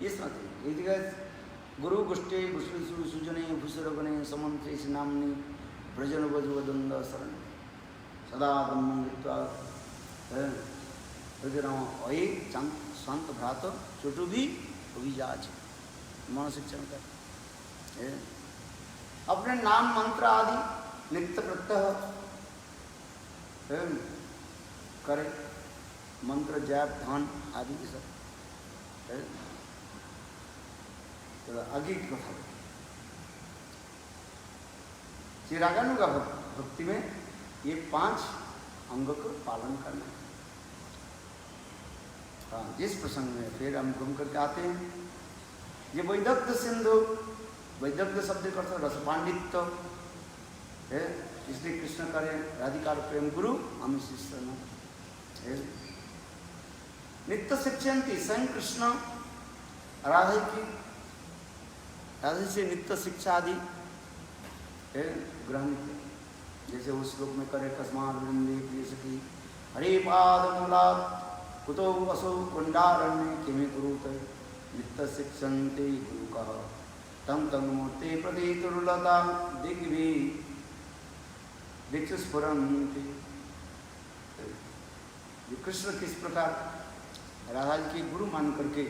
ये समझते गुरु गुष्टे गुष्टु सुजने भूसुरगणे समन्त्रे नामने ब्रजन वजुवदंड शरण सदा ब्रह्मत्वा वही संत भ्रात छोटू भी अभिजाज मन शिक्षण कर अपने नाम मंत्र आदि नित्य प्रत्यह करे, मंत्र जाप ध्यान आदि की सब आगे की कथा चिरागानु का भक्ति में ये 5 अंग को पालन करना। हाँ, जिस प्रसंग में फिर हम घूम करके आते हैं, ये वैदग्ध सिंधु, वैदग्ध शब्द का अर्थ रस पांडित्य है, इसलिए कृष्ण करे राधिका प्रेम गुरु हम शिष्य। नित्य शिक्षयंती स्वयं कृष्ण राधे की, राधे से नित्य शिक्षा आदि ग्रहण किया। जैसे उस श्लोक में करे कस्मात् वृंदे प्रिय सखी हरे पाद मूलात् कुतो असौ कुंडारण्ये किमे कुरुते नित्य शिक्षन्ते गुरुकः तम तम मूर्ते प्रति तुरुलता दिग्भि दिक्षुस्फुरन्ति। कृष्ण किस प्रकार राधा जी के गुरु मान करके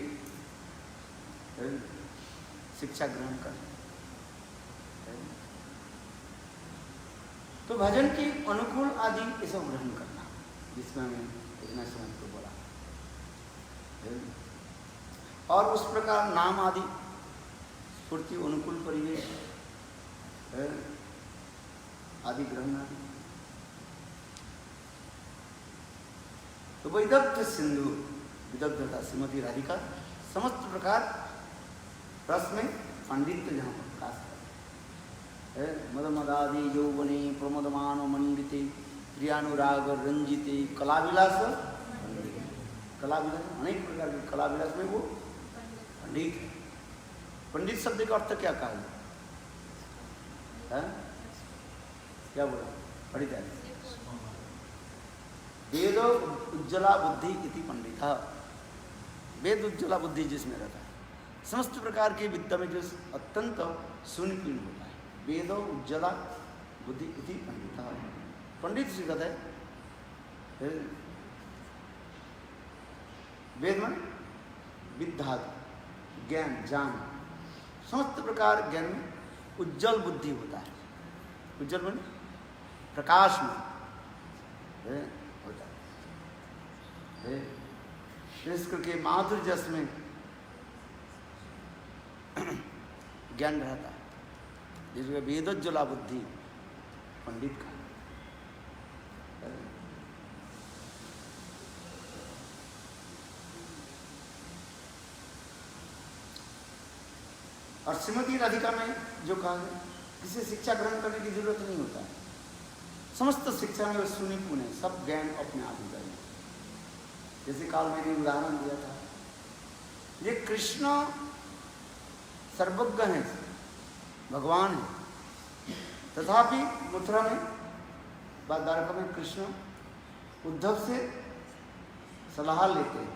शिक्षा ग्रहण कर, तो भजन की अनुकूल आदि ये सब ग्रहण करना, जिसमें हमें इतना समय को बोला। और उस प्रकार नाम आदि स्फूर्ति अनुकूल परिवेश आदि ग्रहण आदि। तो वैदग्ध सिंधु, विदग्धता श्रीमती राधिका समस्त प्रकार रस में पांडित्य जहाँ प्रकाश है। मदमदादि यौवने प्रमदमान मंडिते प्रियानुराग रंजिते कलाविलास, कलाविलास अनेक प्रकार के कलाविलास में वो पंडित है। पंडित शब्द का अर्थ क्या कहा है? क्या बोला? पंडित है वेद उज्ज्वला बुद्धि इति पंडित। वेद उज्ज्वला बुद्धि जिसमें रहता है, समस्त प्रकार की विद्या में जो अत्यंत सुनिपुण होता है, वेद उज्ज्वला बुद्धि इति पंडित। पंडित से कहते हैं वेद में विद्या ज्ञान जान, समस्त प्रकार ज्ञान में उज्जवल बुद्धि होता है। उज्जवल में प्रकाश में होता है, विशेष करके माधुर्य जस में ज्ञान रहता है, जिसमें वेदोज्ज्वला बुद्धि पंडित का। और श्रीमती राधिका में जो कहा है, किसी शिक्षा ग्रहण करने की जरूरत नहीं होता है, समस्त शिक्षा में सुनिपुण है, सब ज्ञान अपने आप हो जाएगा। जैसे काल मैंने उदाहरण दिया था, ये कृष्ण सर्वज्ञ है, भगवान है, तथापि मथुरा में द्वारका में कृष्ण उद्धव से सलाह लेते हैं।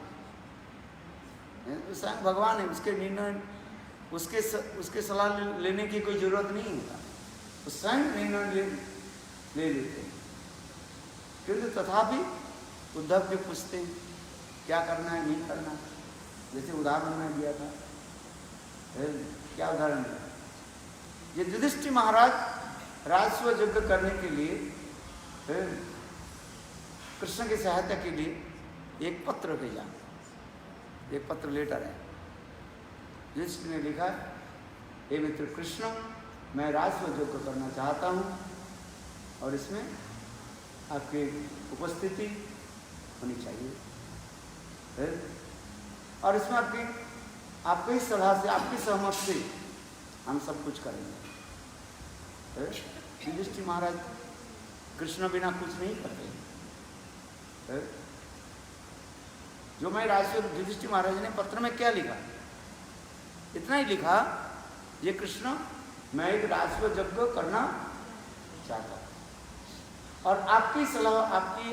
स्वयं भगवान है, उसके निर्णय उसके सलाह लेने की कोई जरूरत नहीं होता, तो स्वयं निर्णय ले लेते हैं। किंतु तथापि उद्धव के पूछते हैं क्या करना है नहीं करना। जैसे उदाहरण में दिया था, क्या उदाहरण दिया? ये युधिष्ठिर महाराज राजस्व यज्ञ करने के लिए कृष्ण की सहायता के लिए एक पत्र भेजा, एक पत्र लेटर है। युधिष्ठिर ने लिखा, हे मित्र कृष्ण, मैं राजस्व यज्ञ करना चाहता हूँ और इसमें आपकी उपस्थिति होनी चाहिए, और इसमें आपकी ही सलाह से, आपकी सहमत से हम सब कुछ करेंगे। युधिष्ठिर महाराज कृष्ण बिना कुछ नहीं करते। जो मैं राजस्व, युधिष्ठिर महाराज ने पत्र में क्या लिखा? इतना ही लिखा, ये कृष्ण, मैं एक राजस्व यज्ञ करना चाहता हूं और आपकी सलाह, आपकी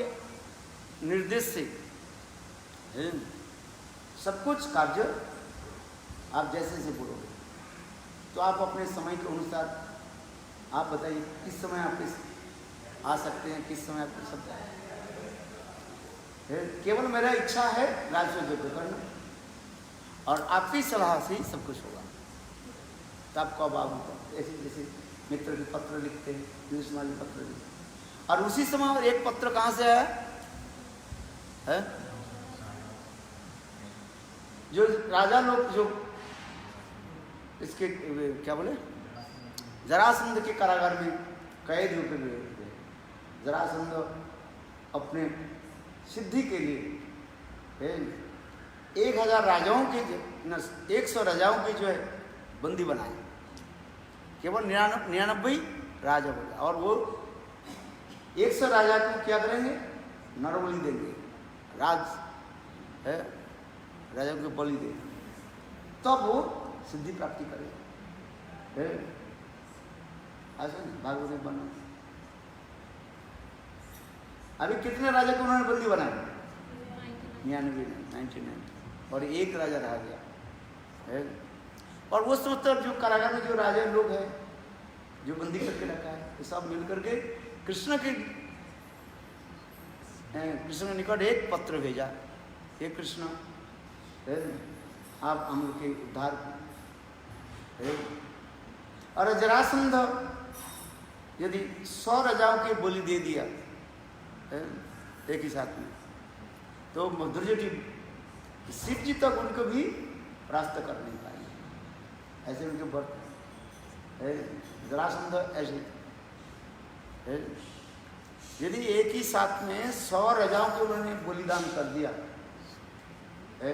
निर्देश से सब कुछ कार्य आप जैसे से बोलोगे, तो आप अपने समय के अनुसार आप बताइए किस समय आप आ सकते हैं, किस समय आप सब है? केवल मेरा इच्छा है राजस्व को करना और आपकी सलाह से ही सब कुछ होगा। तो आप कब आओगे? ऐसे जैसे मित्र के पत्र लिखते हैं, युष्मान के पत्र लिखते, और उसी समय और एक पत्र कहाँ से आया है? जो राजा लोग जो इसके क्या बोले जरासंध के कारागार में कैद होकर गए थे, जरासंध अपने सिद्धि के लिए 1000 राजाओं के 100 राजाओं के जो है बंदी बनाए, केवल 99 राजा हो गया, और वो 100 राजा को क्या करेंगे? नरबलि देंगे, राज है राजा को बलि देंगे, तब वो सिद्धि प्राप्ति करेगा। ऐसा नहीं भागवत में बना। अभी कितने राजा को उन्होंने बंदी बनाया? 99 और एक राजा रह गया है। और वो समझते जो कारागार में जो राजा लोग हैं जो बंदी करके रखा है, ये सब मिल करके कृष्ण के निकट एक पत्र भेजा, हे कृष्ण आप हम लोग के उद्धार है। और जरासंध यदि 100 राजाओं के बलि दे दिया है एक ही साथ में, तो दुर्योधन शिव जी तक उनको भी परास्त कर नहीं पाएंगे। ऐसे उनके व्रत है। जरासंध ऐसे है, यदि एक ही साथ में 100 राजाओं को उन्होंने बलिदान कर दिया है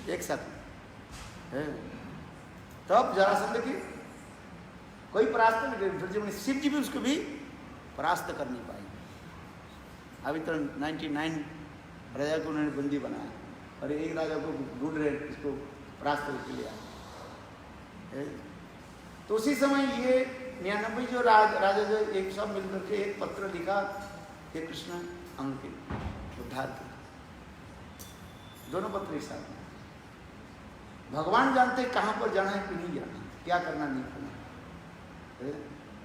एक साथ में है, तब जरासंध की कोई परास्त नहीं करेगी। फिर शिव जी भी उसको भी परास्त कर नहीं पाएंगे। अभी तो 99 राजा को उन्होंने बंदी बनाया और एक राजा को ढूंढ रहे इसको परास्त करके लिया। तो उसी समय ये 99 जो राजा जो एक सब मिलकर के एक पत्र लिखा कि कृष्ण अंग के उद्धार के, दोनों पत्र एक साथ में। भगवान जानते कहाँ पर जाना है कि नहीं जाना, क्या करना नहीं करना।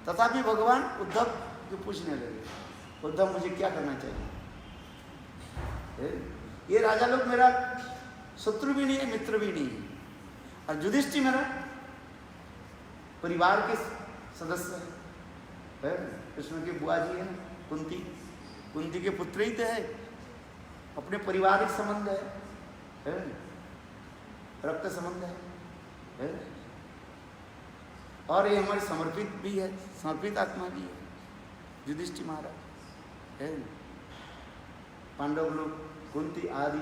तथापि भगवान उद्धव को पूछने लगे, उद्धव मुझे क्या करना चाहिए? ये राजा लोग मेरा शत्रु भी नहीं है, मित्र भी नहीं है, और युधिष्ठिर मेरा परिवार के सदस्य है। कृष्ण के बुआ जी है ना, कुंती के पुत्र ही तो है, अपने पारिवारिक संबंध है, रक्त संबंध है, और ये हमारे समर्पित भी है, समर्पित आत्मा भी है युधिष्ठिर महाराज है। पांडव लोग, कुंती आदि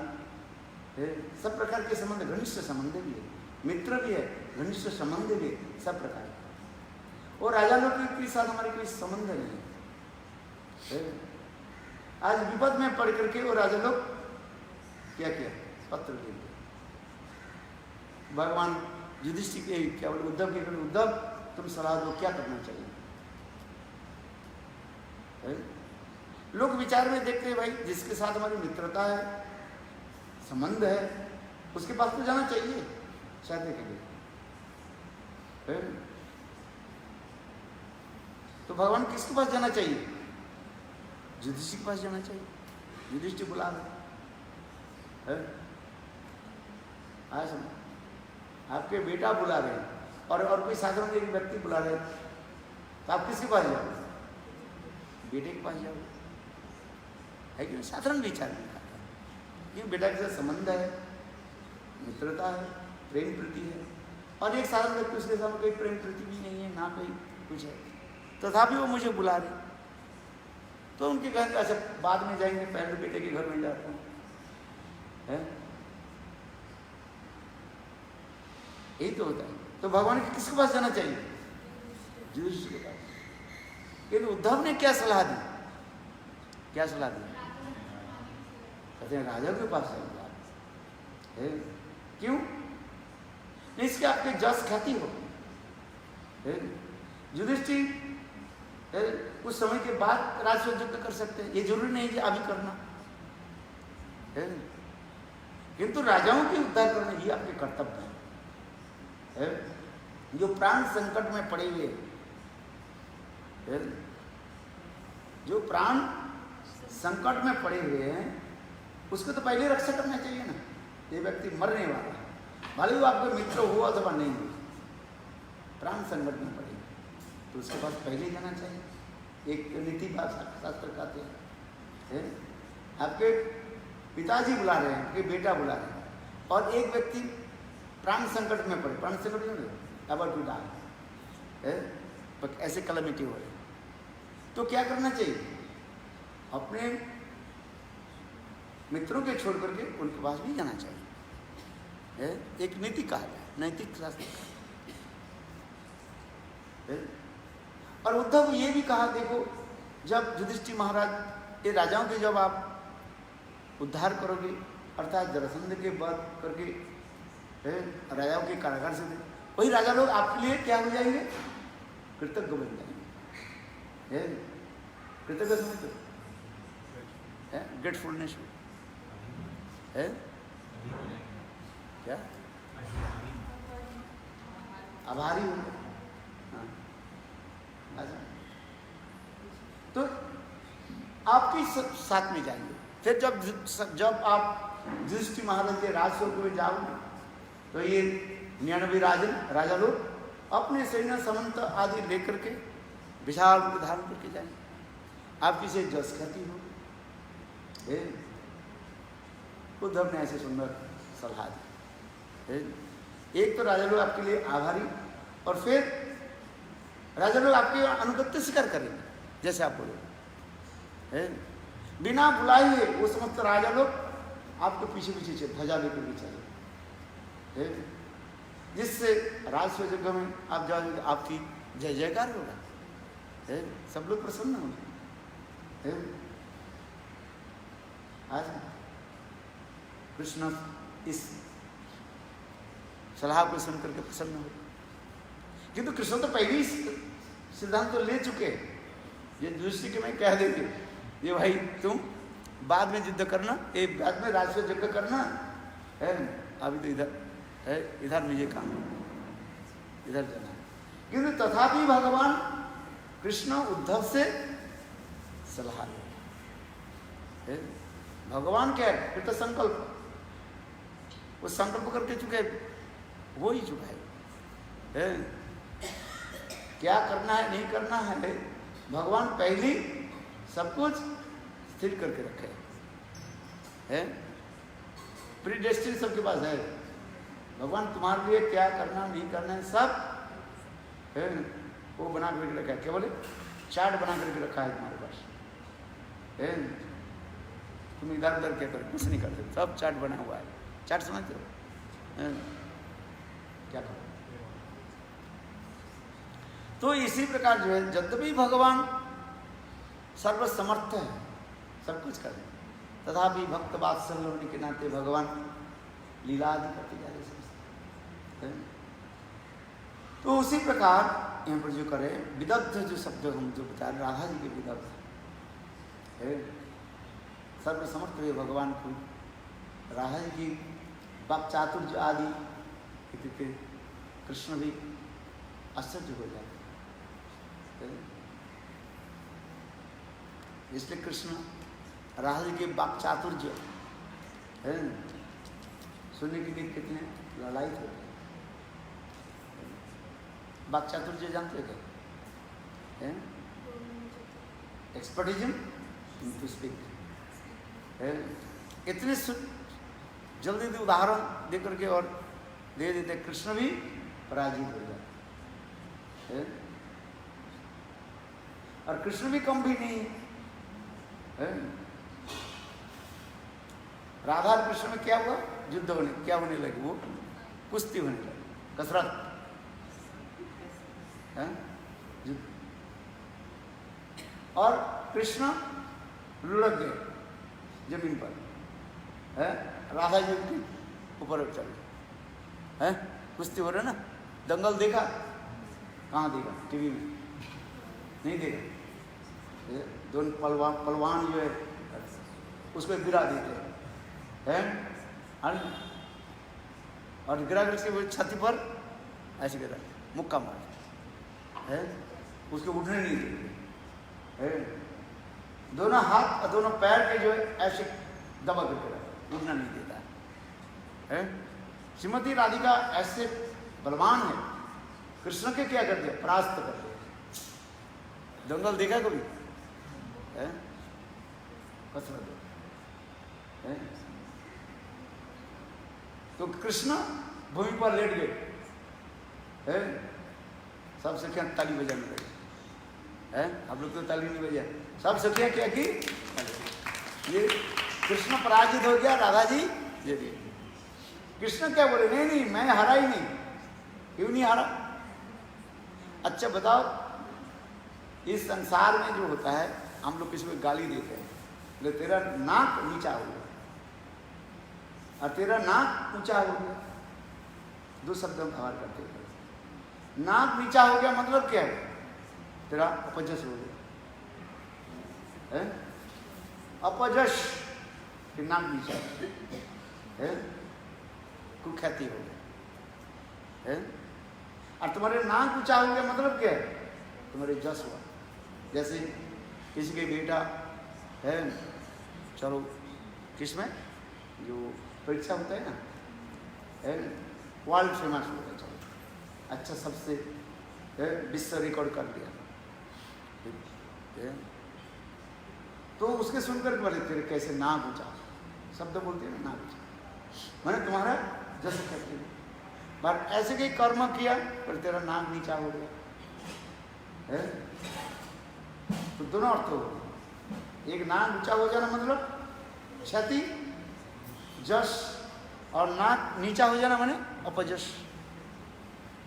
है, सब प्रकार के संबंध, घनिष्ठ संबंध भी है, मित्र भी है, घनिष्ठ संबंध भी है, सब प्रकार। और राजा लोग के साथ हमारे कोई संबंध नहीं है। आज विपद में पढ़ करके वो राजा लोग क्या किया? पत्र दे दिया भगवान युधिष्ठिर के, क्या बोले उद्धव के, उद्धव तुम सलाह दो क्या करना चाहिए। लोग विचार में देखते हैं भाई जिसके साथ हमारी मित्रता है, संबंध है, उसके पास तो जाना चाहिए शादी के लिए। तो भगवान किसके पास जाना चाहिए? युधिष्ठिर के पास जाना चाहिए। युधिष्ठिर बुला रहे हैं, आपके बेटा बुला रहे हैं और कोई साधारण एक व्यक्ति बुला रहे हैं, तो आप किसके पास जाओगे? बेटे के पास जाओगे, है कि साधारण विचार नहीं खाता। क्यों? बेटा के साथ संबंध है, मित्रता है, प्रेम प्रीति है, और एक साधारण व्यक्ति उसके साथ कोई प्रेम प्रीति भी नहीं है, ना कोई कुछ है, तथापि वो मुझे बुला रहे। तो उनके घर अच्छा बाद में जाएंगे, पहले बेटे के घर में जाता हूँ है, यही तो होता है। तो भगवान के किसके पास जाना चाहिए? युधिष्ठिर के पास। लेकिन उद्धव ने क्या सलाह दी? क्या सलाह दी? कहते हैं राजा के पास जाएंगे। क्यों? इसके आपके जस ख्याति हो। युधिष्ठिर कुछ समय के बाद राजस्व युद्ध कर सकते हैं, ये जरूरी नहीं कि अभी करना है, किंतु राजाओं के उद्धार करना ही आपके कर्तव्य है। जो प्राण संकट में पड़े हुए है? जो प्राण संकट में पड़े हुए हैं उसको तो पहले रक्षा करना चाहिए ना। ये व्यक्ति मरने वाला है, भले वो आपको मित्र हो अथवा नहीं हो, प्राण संकट में पड़े तो उसके पास पहले जाना चाहिए। एक नीति शास्त्र कहते हैं, आपके पिताजी बुला रहे हैं, आपके बेटा बुला रहे हैं, और एक व्यक्ति प्राण संकट में पड़े, प्राण संकट में अबाउट टू डाई, ऐसे कैलेमिटी हो रहे, तो क्या करना चाहिए? अपने मित्रों के छोड़ करके उनके पास भी जाना चाहिए। एक नीति कहा है, नैतिक शास्त्र का। और उद्धव ये भी कहा, देखो जब युधिष्ठिर महाराज ये राजाओं के जब आप उद्धार करोगे, अर्थात जरासंध के वध करके राजाओं के कारागार से, वही राजा लोग आपके लिए क्या हो जाएंगे? कृतज्ञ बन जाएंगे। कृतज्ञ समझते हो? ग्रेटफुलनेस है क्या? आभारी होंगे। हाँ, अच्छा, तो आपके साथ में जाएंगे। फिर जब आप युधिष्ठिर महाराज के राजस्वर्ग में जाओगे तो ये 99 राजा लोग अपने सैन्य समंत आदि लेकर के विशाल रूप धारण करके जाएंगे, आपकी से जस ख्याति हो। उद्धव ने ऐसे सुंदर सलाह दी। एक तो राजा लोग आपके लिए आभारी, और फिर राजा लोग आपके अनुगत्य स्वीकार करेंगे, जैसे आप बोलोगे। बिना बुलाए हुए वो समस्त राजा लोग आपके पीछे पीछे चले, ध्वजा लेकर भी चले, जिससे राजस्व जगह में आप जाओगे, आपकी जय जयकार होगा, सब लोग प्रसन्न होंगे। आज कृष्ण इस सलाह को सुन करके प्रसन्न हो, किंतु कृष्ण तो पहले ही सिद्धांत तो ले चुके हैं। ये युधिष्ठिर के में कह देंगे, ये भाई तुम बाद में युद्ध करना, ये बाद में राजस्व यज्ञ करना है, अभी तो इधर है, इधर मुझे काम है, इधर जाना है। किंतु तथापि भगवान कृष्ण उद्धव से सलाह ले, भगवान क्या है? फिर तो संकल्प, वो संकल्प करके चुके, वो ही चुका है। क्या करना है नहीं करना है, भगवान पहले सब कुछ स्थिर करके रखे है। प्रीडेस्टिनी सबके पास है, भगवान तुम्हारे लिए क्या करना नहीं करना है सब है, वो बना करके रखा है। क्या बोले? चार्ट बना करके रखा है तुम्हारे पास है। तुम इधर उधर क्या करो, कुछ नहीं करते, सब चार्ट बना हुआ है। चार्ट समझते हो? क्या करो? तो इसी प्रकार जो है, यद्यपि भगवान सर्वसमर्थ है, सब कुछ कर, तथापि भक्त वात्सल्य होने के नाते भगवान लीला आदि करते जा रहे। तो उसी प्रकार यहाँ पर जो करे, विदग्ध जो शब्द हम जो बता रहे, राधा जी के विदग्ध है, सर्वसमर्थ हुए भगवान को, राधा जी की वाक् चातुर्य आदि कहते, कृष्ण भी आश्चर्य हो जाते। इसलिए कृष्ण राधा जी के वाक् चातुर्य है, सुनने के लिए कितने ललायित होते हैं। वाक् चातुर्य जानते हो क्या? एक्सपर्टिज्म टू स्पीक, इतने जल्दी जल्दी उदाहरण दे करके और दे देते, कृष्ण भी पराजित हो जाते। और कृष्ण भी कम भी नहीं है। राधा और कृष्ण में क्या हुआ? युद्ध होने, क्या होने लगी? वो कुश्ती होने लगी, कसरत है, युद्ध। और कृष्ण लुढ़क गए जमीन पर है, राधा जी के ऊपर चल गए है, कुश्ती हो रहा ना। दंगल देखा? कहाँ देखा? टीवी में नहीं देखा। दोनों पलवान जो है उसको गिरा देते हैं, और गिरा करके वो छाती पर ऐसे गिरा, मुक्का मार है। उसको उठने नहीं देते है। दोनों हाथ और दोनों पैर के जो है ऐसे दबा करके रखते, उठना नहीं देता है। श्रीमती राधिका ऐसे बलवान है, कृष्ण के क्या करते हैं, परास्त करते हैं। दंगल देखा कभी है? है? तो कृष्ण भूमि पर लेट गए है, सब सखियां ताली बजाने लगे है। आप लोग तो ताली नहीं बजा, सब सखियां क्या की, ये कृष्ण पराजित हो गया, राधा जी ये दिए। कृष्ण क्या बोले, नहीं नहीं मैं हारा ही नहीं। क्यों नहीं हारा? अच्छा बताओ, इस संसार में जो होता है हम लोग किसी को गाली देते हैं, बोले तेरा नाक नीचा हो गया और तेरा नाक ऊंचा हो गया, दो शब्द हम व्यवहार करते हैं। नाक नीचा हो गया मतलब क्या है, तेरा अपजस हो गया है। अपजस कि नाक नीचा है, कुख्याति हो गया है। और तुम्हारे नाक ऊंचा हो गया मतलब क्या है, तुम्हारे जस हुआ। जैसे किसी के बेटा है, चलो किसमें जो परीक्षा होता है ना, है वर्ल्ड फेमस हो गया, चलो अच्छा सबसे विश्व रिकॉर्ड कर दिया है। तो उसके सुनकर बोले तेरे कैसे नाक ऊंचा, शब्द बोलते हैं ना नाक ऊंचा, मैंने तुम्हारा जस करते हैं। बट ऐसे कई कर्म किया पर तेरा नाक नीचा हो गया है। तो दोनों अर्थ हो, एक नाक ऊंचा हो जाना मतलब क्षति जस, और नाक नीचा हो जाना माने अपजस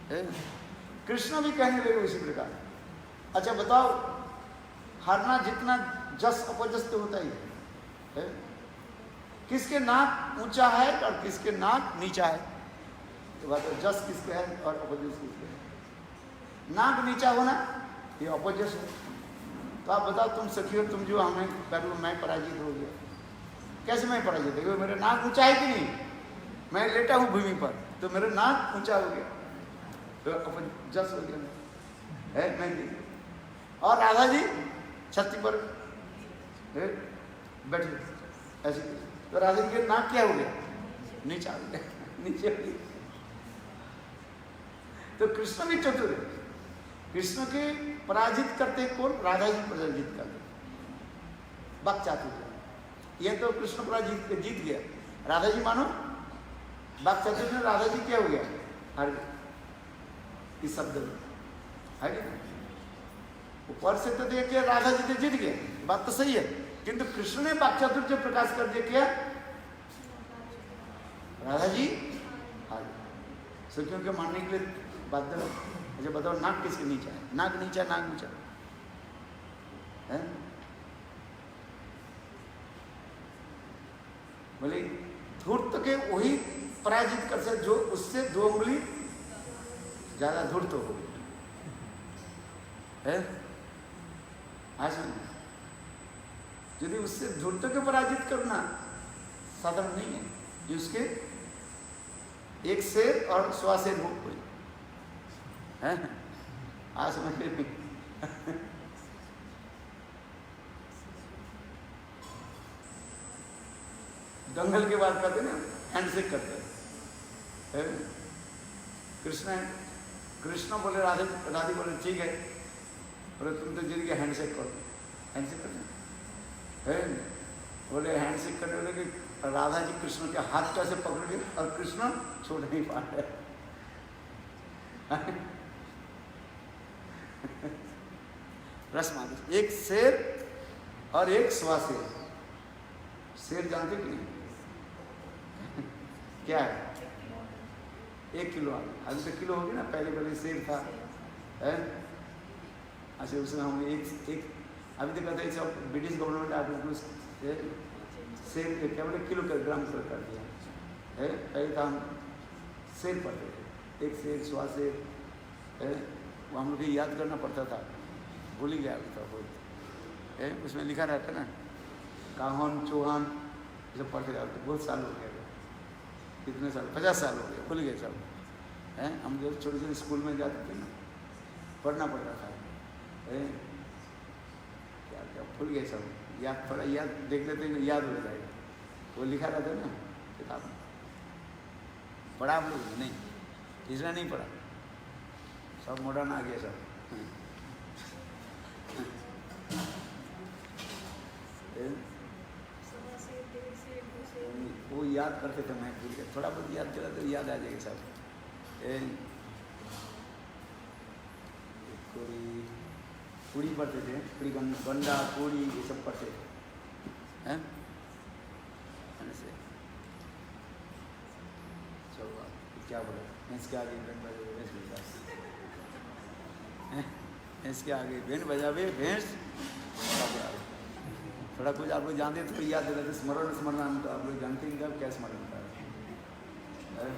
है। कृष्ण भी कहने लगे उसी प्रकार। अच्छा बताओ, हारना जितना जस अपजस तो होता ही है। किसके नाक ऊंचा है और किसके नाक नीचा है, तो बात जस किसके है और अपजस किसके है। नाक नीचा होना ये अपजस है। तो आप बताओ, तुम सखी हो, तुम जो हमें कर लो मैं पराजित हो गया, कैसे मैं पराजित हो गया? मेरा नाक ऊंचा है कि नहीं, मैं लेटा हूं भूमि पर तो मेरा नाक ऊंचा हो गया, तो अपजस हो गया है मैं नहीं। और राधा जी छत्ती पर बैठे ऐसे, तो राधा जी के नाक क्या हो गया, नीचा हो गया, नीचे हो गया। तो कृष्ण भी चतुर है, कृष्ण के पराजित करते कौन, राधा जी पराजित करते, वक्त चातुर्य। ये तो कृष्ण पराजित जीत गया, राधा जी मानो वक्त चातुर्य, राधा जी क्या हो गया, हार गया इस शब्द में है ना। ऊपर से तो देखिए राधा जी तो जीत गए, बात तो सही है, किंतु कृष्ण ने वक्त चातुर्य प्रकाश कर दिया क्या, राधा जी हार गए। सखियों के मानने के लिए बाध्य हो। अच्छा बताओ, नाक किसके नीचे है, नाक नीचा नाक नीचा है। बोले धूर्त के वही पराजित कर सकते जो उससे 2 उंगली ज्यादा धूर्त हो है। यदि उससे धूर्त के पराजित करना साधारण नहीं है, जिसके एक शेर और 100 शेर हो कोई है, आज समझ में दंगल के बाद कहते ना हैंडशेक करते हैं। कृष्ण बोले राधे बोले ठीक है, बोले तुम तो जीत गए, हैंडशेक करो, हैंडशेक करना है। बोले हैंडशेक करने वाले कि राधा जी कृष्ण के हाथ कैसे पकड़ के, और कृष्ण छोड़ नहीं पा रहे। रस्म एक शेर और एक 100 शेर। शेर जानते कि नहीं क्या है, 1 किलो, अभी तो किलो होगी ना, पहले शेर था है। अच्छा उसमें हम एक अभी तो कहते हैं सब ब्रिटिश गवर्नमेंट आप शेर क्या बोले किलोग्राम कर दिया है। पहले तो हम शेर पढ़ते थे, 1 शेर 100 शेर है, वो हम लोग को याद करना पड़ता था, भूल ही गया अभी तो है। उसमें लिखा रहता ना काहन चौहान, ये सब पढ़ते जाते, बहुत साल हो गया, कितने साल, 50 साल हो गए, भूल गए सब है। हम जब छोटे छोटे स्कूल में जाते थे ना, पढ़ना पड़ता था क्या क्या भूल गए सब, याद थोड़ा याद देख लेते हैं याद हो जाएगा। वो लिखा रहता है ना किताब में। पढ़ा आप लोग? नहीं, तीसरा नहीं पढ़ा, सब मॉडर्न आ गया सब। वो याद करते थे, मैं भूल गया, थोड़ा बहुत याद करा तो याद आ जाएगा सब। पूड़ी पढ़ते थे, पूड़ी गंडा पूड़ी ये सब पढ़ते थे हैं। से चलो क्या बोला, इसके आगे बैंड बजावे इसके आगे बैंड बजावे भैंस। थोड़ा कुछ आप लोग जानते तो याद देते, स्मरण स्मरण तो आप लोग जानते हैं कब क्या स्मरण होता है।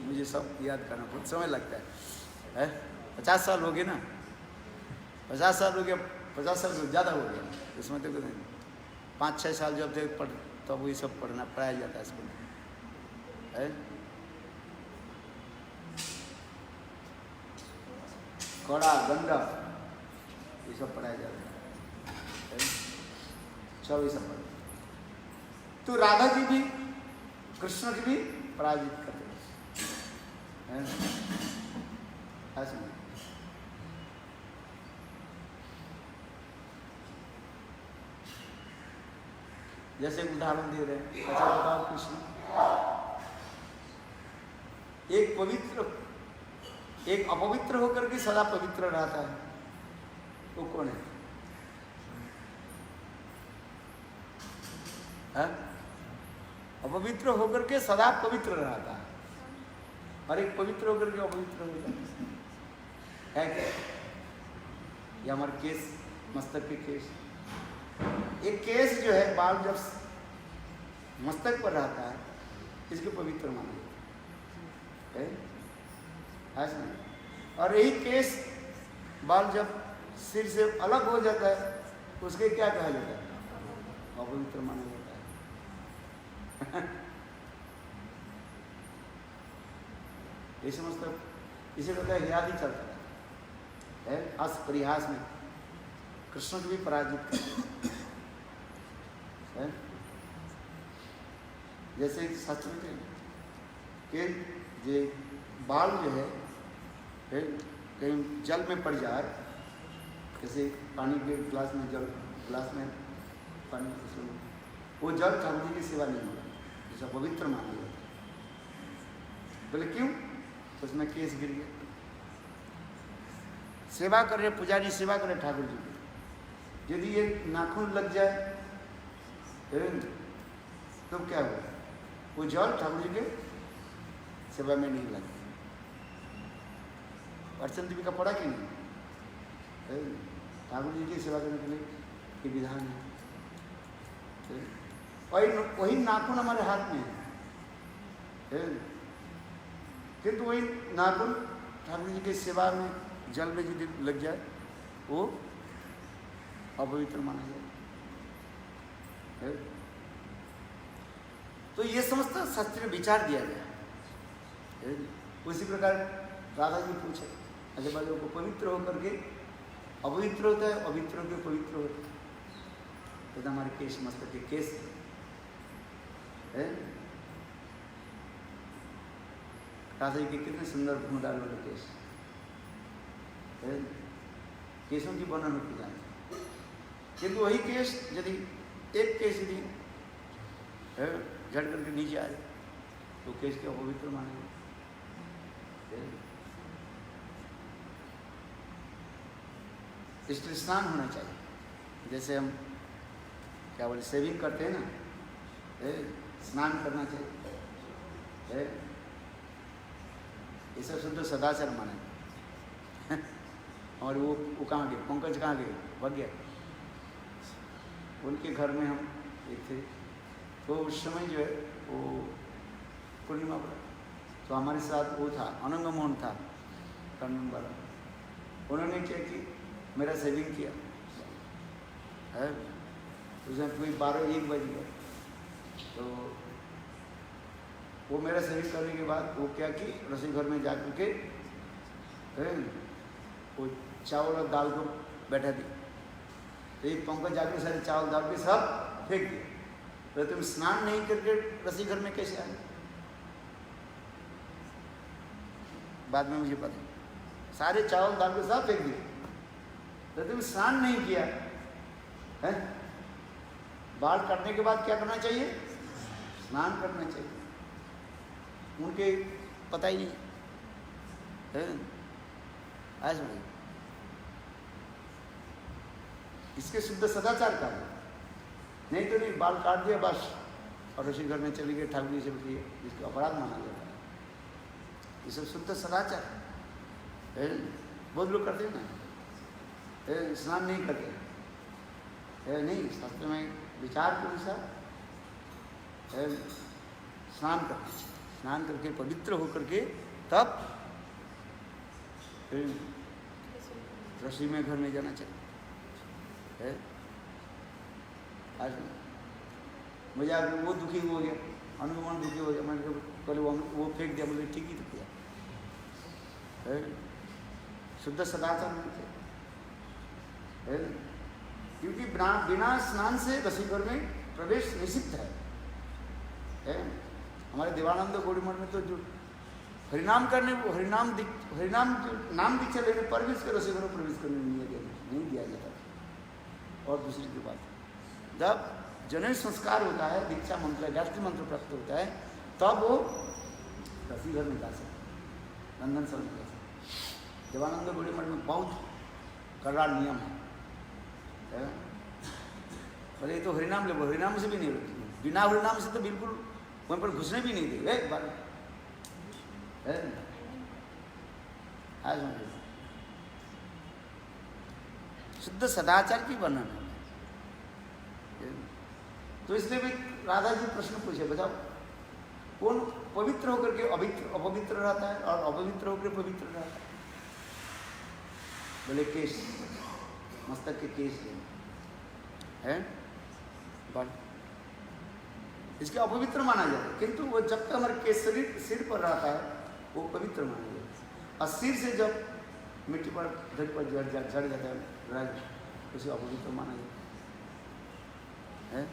मुझे सब याद करना बहुत समय लगता है। 50 साल हो गए ना, 50 साल हो गया, 50 साल से ज़्यादा हो गया इसमें तो 5-6 साल जब तक पढ़ तब वही सब पढ़ाया जाता है स्कूल में। कड़ा गंडा ये सब पढ़ाया जाता है, सब ये सब पढ़ते। तो राधा जी भी कृष्ण जी भी पराजित करते हैं ऐसे। जैसे उदाहरण दे रहे हैं, अच्छा बताओ कृष्ण एक पवित्र एक अपवित्र होकर के सदा पवित्र रहता है, वो कौन है? अपवित्र होकर के सदा पवित्र रहता है और एक पवित्र होकर के अपवित्र हो जाता है क्या? ये हमारे केस, मस्तक के केस, एक केस जो है बाल जब मस्तक पर रहता है इसको पवित्र माना जाता है। और यही केस बाल जब सिर से अलग हो जाता है उसके क्या कहा जाता है? अपवित्र माना जाता है। इसे मतलब इसे कहता है याद ही चलता है हस परिहास में कृष्ण को भी पराजित करते हैं। जैसे शास्त्र में कि ये बाल जो है कहीं जल में पड़ जाए, जैसे पानी के गिलास में जल गिलास में पानी, वो जल ठाकुर जी की सेवा नहीं होगा, जैसा पवित्र माना जाता है। बोले क्यों? उसमें केस गिर गया। सेवा कर रहे पुजारी, सेवा करे ठाकुर जी की, यदि ये नाखून लग जाए तो क्या हुआ? वो जल ठाकुर जी के सेवा में नहीं लगा। अर्चन देवी का पड़ा कि नहीं? ठाकुर जी की सेवा करने के लिए ये विधान है। वही नाखून हमारे हाथ में है, किंतु वही नाखून ठाकुर जी की सेवा में जल में यदि लग जाए वो अपवित्र माना जाए। तो ये समस्त शास्त्रीय विचार दिया गया। उसी प्रकार राधा जी पूछे, अच्छा बालों को पवित्र होकर के अपवित्र होता है, पवित्र होकर पवित्र होता है, तो हमारे केश मस्तक के केस है। राधा जी के कितने सुंदर घुंघराल वाले केस, केशों की वर्णन होती जाए, किंतु वही केस यदि एक केस यदि झड़ करके नीचे आए तो केस के अपवित्र माने। इसलिए स्नान होना चाहिए। जैसे हम क्या बोले सेविंग करते हैं ना, स्नान करना चाहिए। ये सब शुद्ध सदाचार माने। और वो कहाँ गए? पंकज कहाँ गए? भाग गया। उनके घर में हम एक थे, तो उस समय जो है वो पूर्णिमा पर, तो हमारे साथ वो था अनंग मोहन था कर्नूल वाला। उन्होंने क्या कि मेरा सेविंग किया है, उसमें कोई 12-1 बज गया, तो वो मेरा सेविंग करने के बाद वो क्या कि रसोई घर में जा करके वो चावल और दाल को बैठा दिया, तो एक पंकज जाके सारे चावल दाल के सब फेंक दिए। तो तुम स्नान नहीं करके रसी घर में कैसे आए? बाद में मुझे पता, सारे चावल दाल के सब फेंक दिए, तो तुम स्नान नहीं किया है। बाल काटने के बाद क्या करना चाहिए? स्नान करना चाहिए। उनके पता ही नहीं है। ऐसा नहीं, इसके शुद्ध सदाचार का है। नहीं तो नहीं, बाल काट दिया बस और उसी घर में चली गई, ठाकुर जी से बोलिए, इसको अपराध माना जाता है। ये सब शुद्ध सदाचार है। बहुत लोग करते हैं ना, स्नान नहीं करते है। नहीं, शास्त्र में विचार के अनुसार स्नान करना चाहिए। स्नान करके पवित्र होकर के तब रसोई में घर में जाना चाहिए है। आज मजा आ गया, वो दुखी हो गया, अनुमान दुखी हो गया। मैंने पहले वो फेंक दिया, बोले ठीक ही तो किया है। शुद्ध सदाचार नहीं थे, क्योंकि बिना स्नान से रसोई घर में प्रवेश निषिद्ध है। हमारे देवानंद गौड़ी मठ में तो जो हरिनाम करने, हरिनाम नाम दीक्षा लेने पर भी इसके रसोई घर में प्रवेश करने नहीं दिया जाता। और दूसरी की बात, जब जनेऊ संस्कार होता है, दीक्षा मंत्र गायत्री मंत्र प्राप्त होता है, तब वो रसोई घर में जा सकते, नंदन सर में जा सकते। देवानंद गौड़ी मठ में बहुत कड़ा नियम है। बोले तो हरिनाम ले, हरिनाम से भी नहीं होती, बिना हरिनाम से तो बिल्कुल वहीं पर घुसने भी नहीं दे एक बार है। आज शुद्ध सदाचार की वर्णन है। तो इसलिए भी राधा जी प्रश्न पूछे, बताओ कौन पवित्र होकर के अपवित्र रहता है और अपवित्र होकर पवित्र रहता है? बोले केश, मस्तक के केश है, बाल, इसके अपवित्र माना जाता है। किंतु वो जब तक हमारे केश सिर पर रहता है वो पवित्र माना जाता है, और सिर से जब मिट्टी पर धड़ पर झड़ जाता है राज, उसे अपवित्र माना जाता है।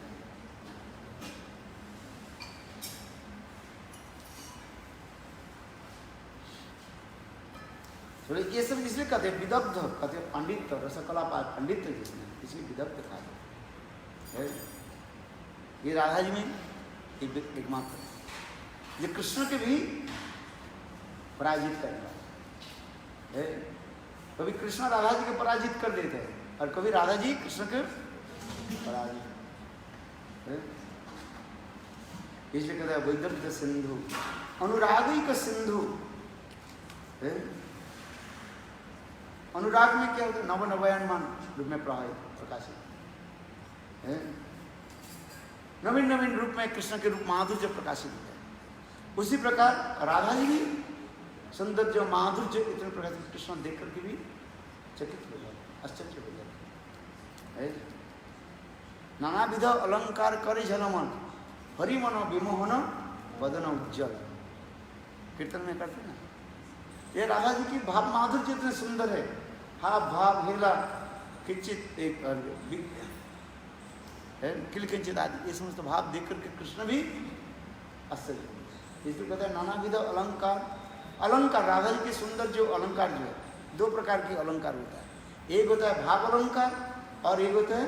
तो ये सब इसलिए कहते हैं विदग्ध, कहते हैं पंडित, रसकला पंडित जिसने, इसलिए विदग्ध कहा है। ये राधा जी में एकमात्र, ये कृष्ण के भी पराजित करने है। कभी कृष्ण राधा जी को पराजित कर देते हैं और कभी राधा जी कृष्ण के पराजित है। इसलिए कहते हैं वैदर्भ सिंधु अनुरागी का सिंधु है। अनुराग में क्या होता है? नवनवयनमान रूप में प्रकाशित है। नवीन नवीन रूप में कृष्ण के रूप माधुर्य प्रकाशित होता है। उसी प्रकार राधा जी भी सौंदर्य माधुर्य इतने प्रकार से कृष्ण देख करके भी चकित हो जाते, आश्चर्य हो जाते है। नानाविध अलंकार करे झलमन हरि मन विमोहन वदन उज्जवल, कीर्तन में करते ना। ये राधा जी की भाव माधुर्य इतने सुंदर है, हाव भाव हेला किंचित एक किल किंचित आदि, ये समस्त भाव देख करके कृष्ण भी आश्चर्य। इसलिए कहते हैं नानाविध अलंकार, अलंकार राधा जी के सुंदर जो अलंकार जो है, दो प्रकार के अलंकार होता है। एक होता है भाव अलंकार और एक होता है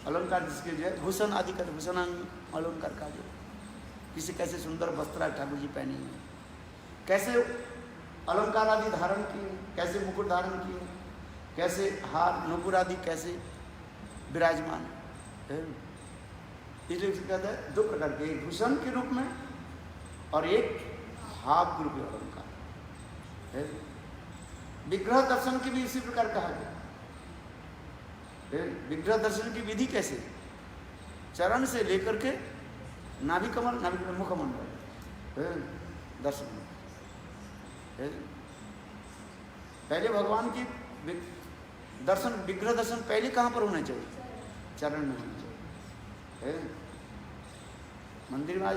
अलंकार जिसके जो है भूषण आदि का, भूषण अलंकार का जो किसी कैसे सुंदर वस्त्र ठाकुर जी पहने हुए, कैसे अलंकार आदि धारण किए, कैसे मुकुट धारण किए, कैसे हार नुपुर आदि कैसे विराजमान है। इसलिए कहता है दो प्रकार के, एक भूषण के रूप में और एक भाव रूपी अलंकार है। विग्रह दर्शन की भी इसी प्रकार कहा गया। विग्रह दर्शन की विधि कैसे? चरण से लेकर के नाभि कमल, मुखमंडल दर्शन है। पहले भगवान की दर्शन, विग्रह दर्शन पहले कहाँ पर होना चाहिए? चरण में होना चाहिए। मंदिर में आज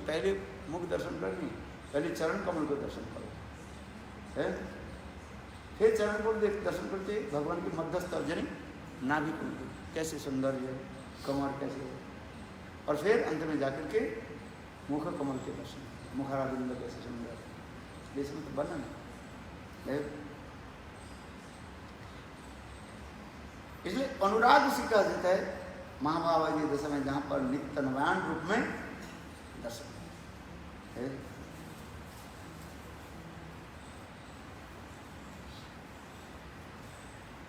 पहले मुख दर्शन करनी, पहले चरण कमल को दर्शन करो है। फिर चरण को दर्शन करते भगवान की मध्यस्थ अर्जनी नाभि कुंड कैसे सुंदर है, कमर कैसे है, और फिर अंत में जाकर के मुख कमल के दर्शन, मुखारविंद कैसे सुंदर, जैसे मतलब वर्णन है। इसलिए अनुराग उसी कहा जाता है महाभावाजी दशा में, जहाँ पर नित्य नवायन रूप में दर्शन है।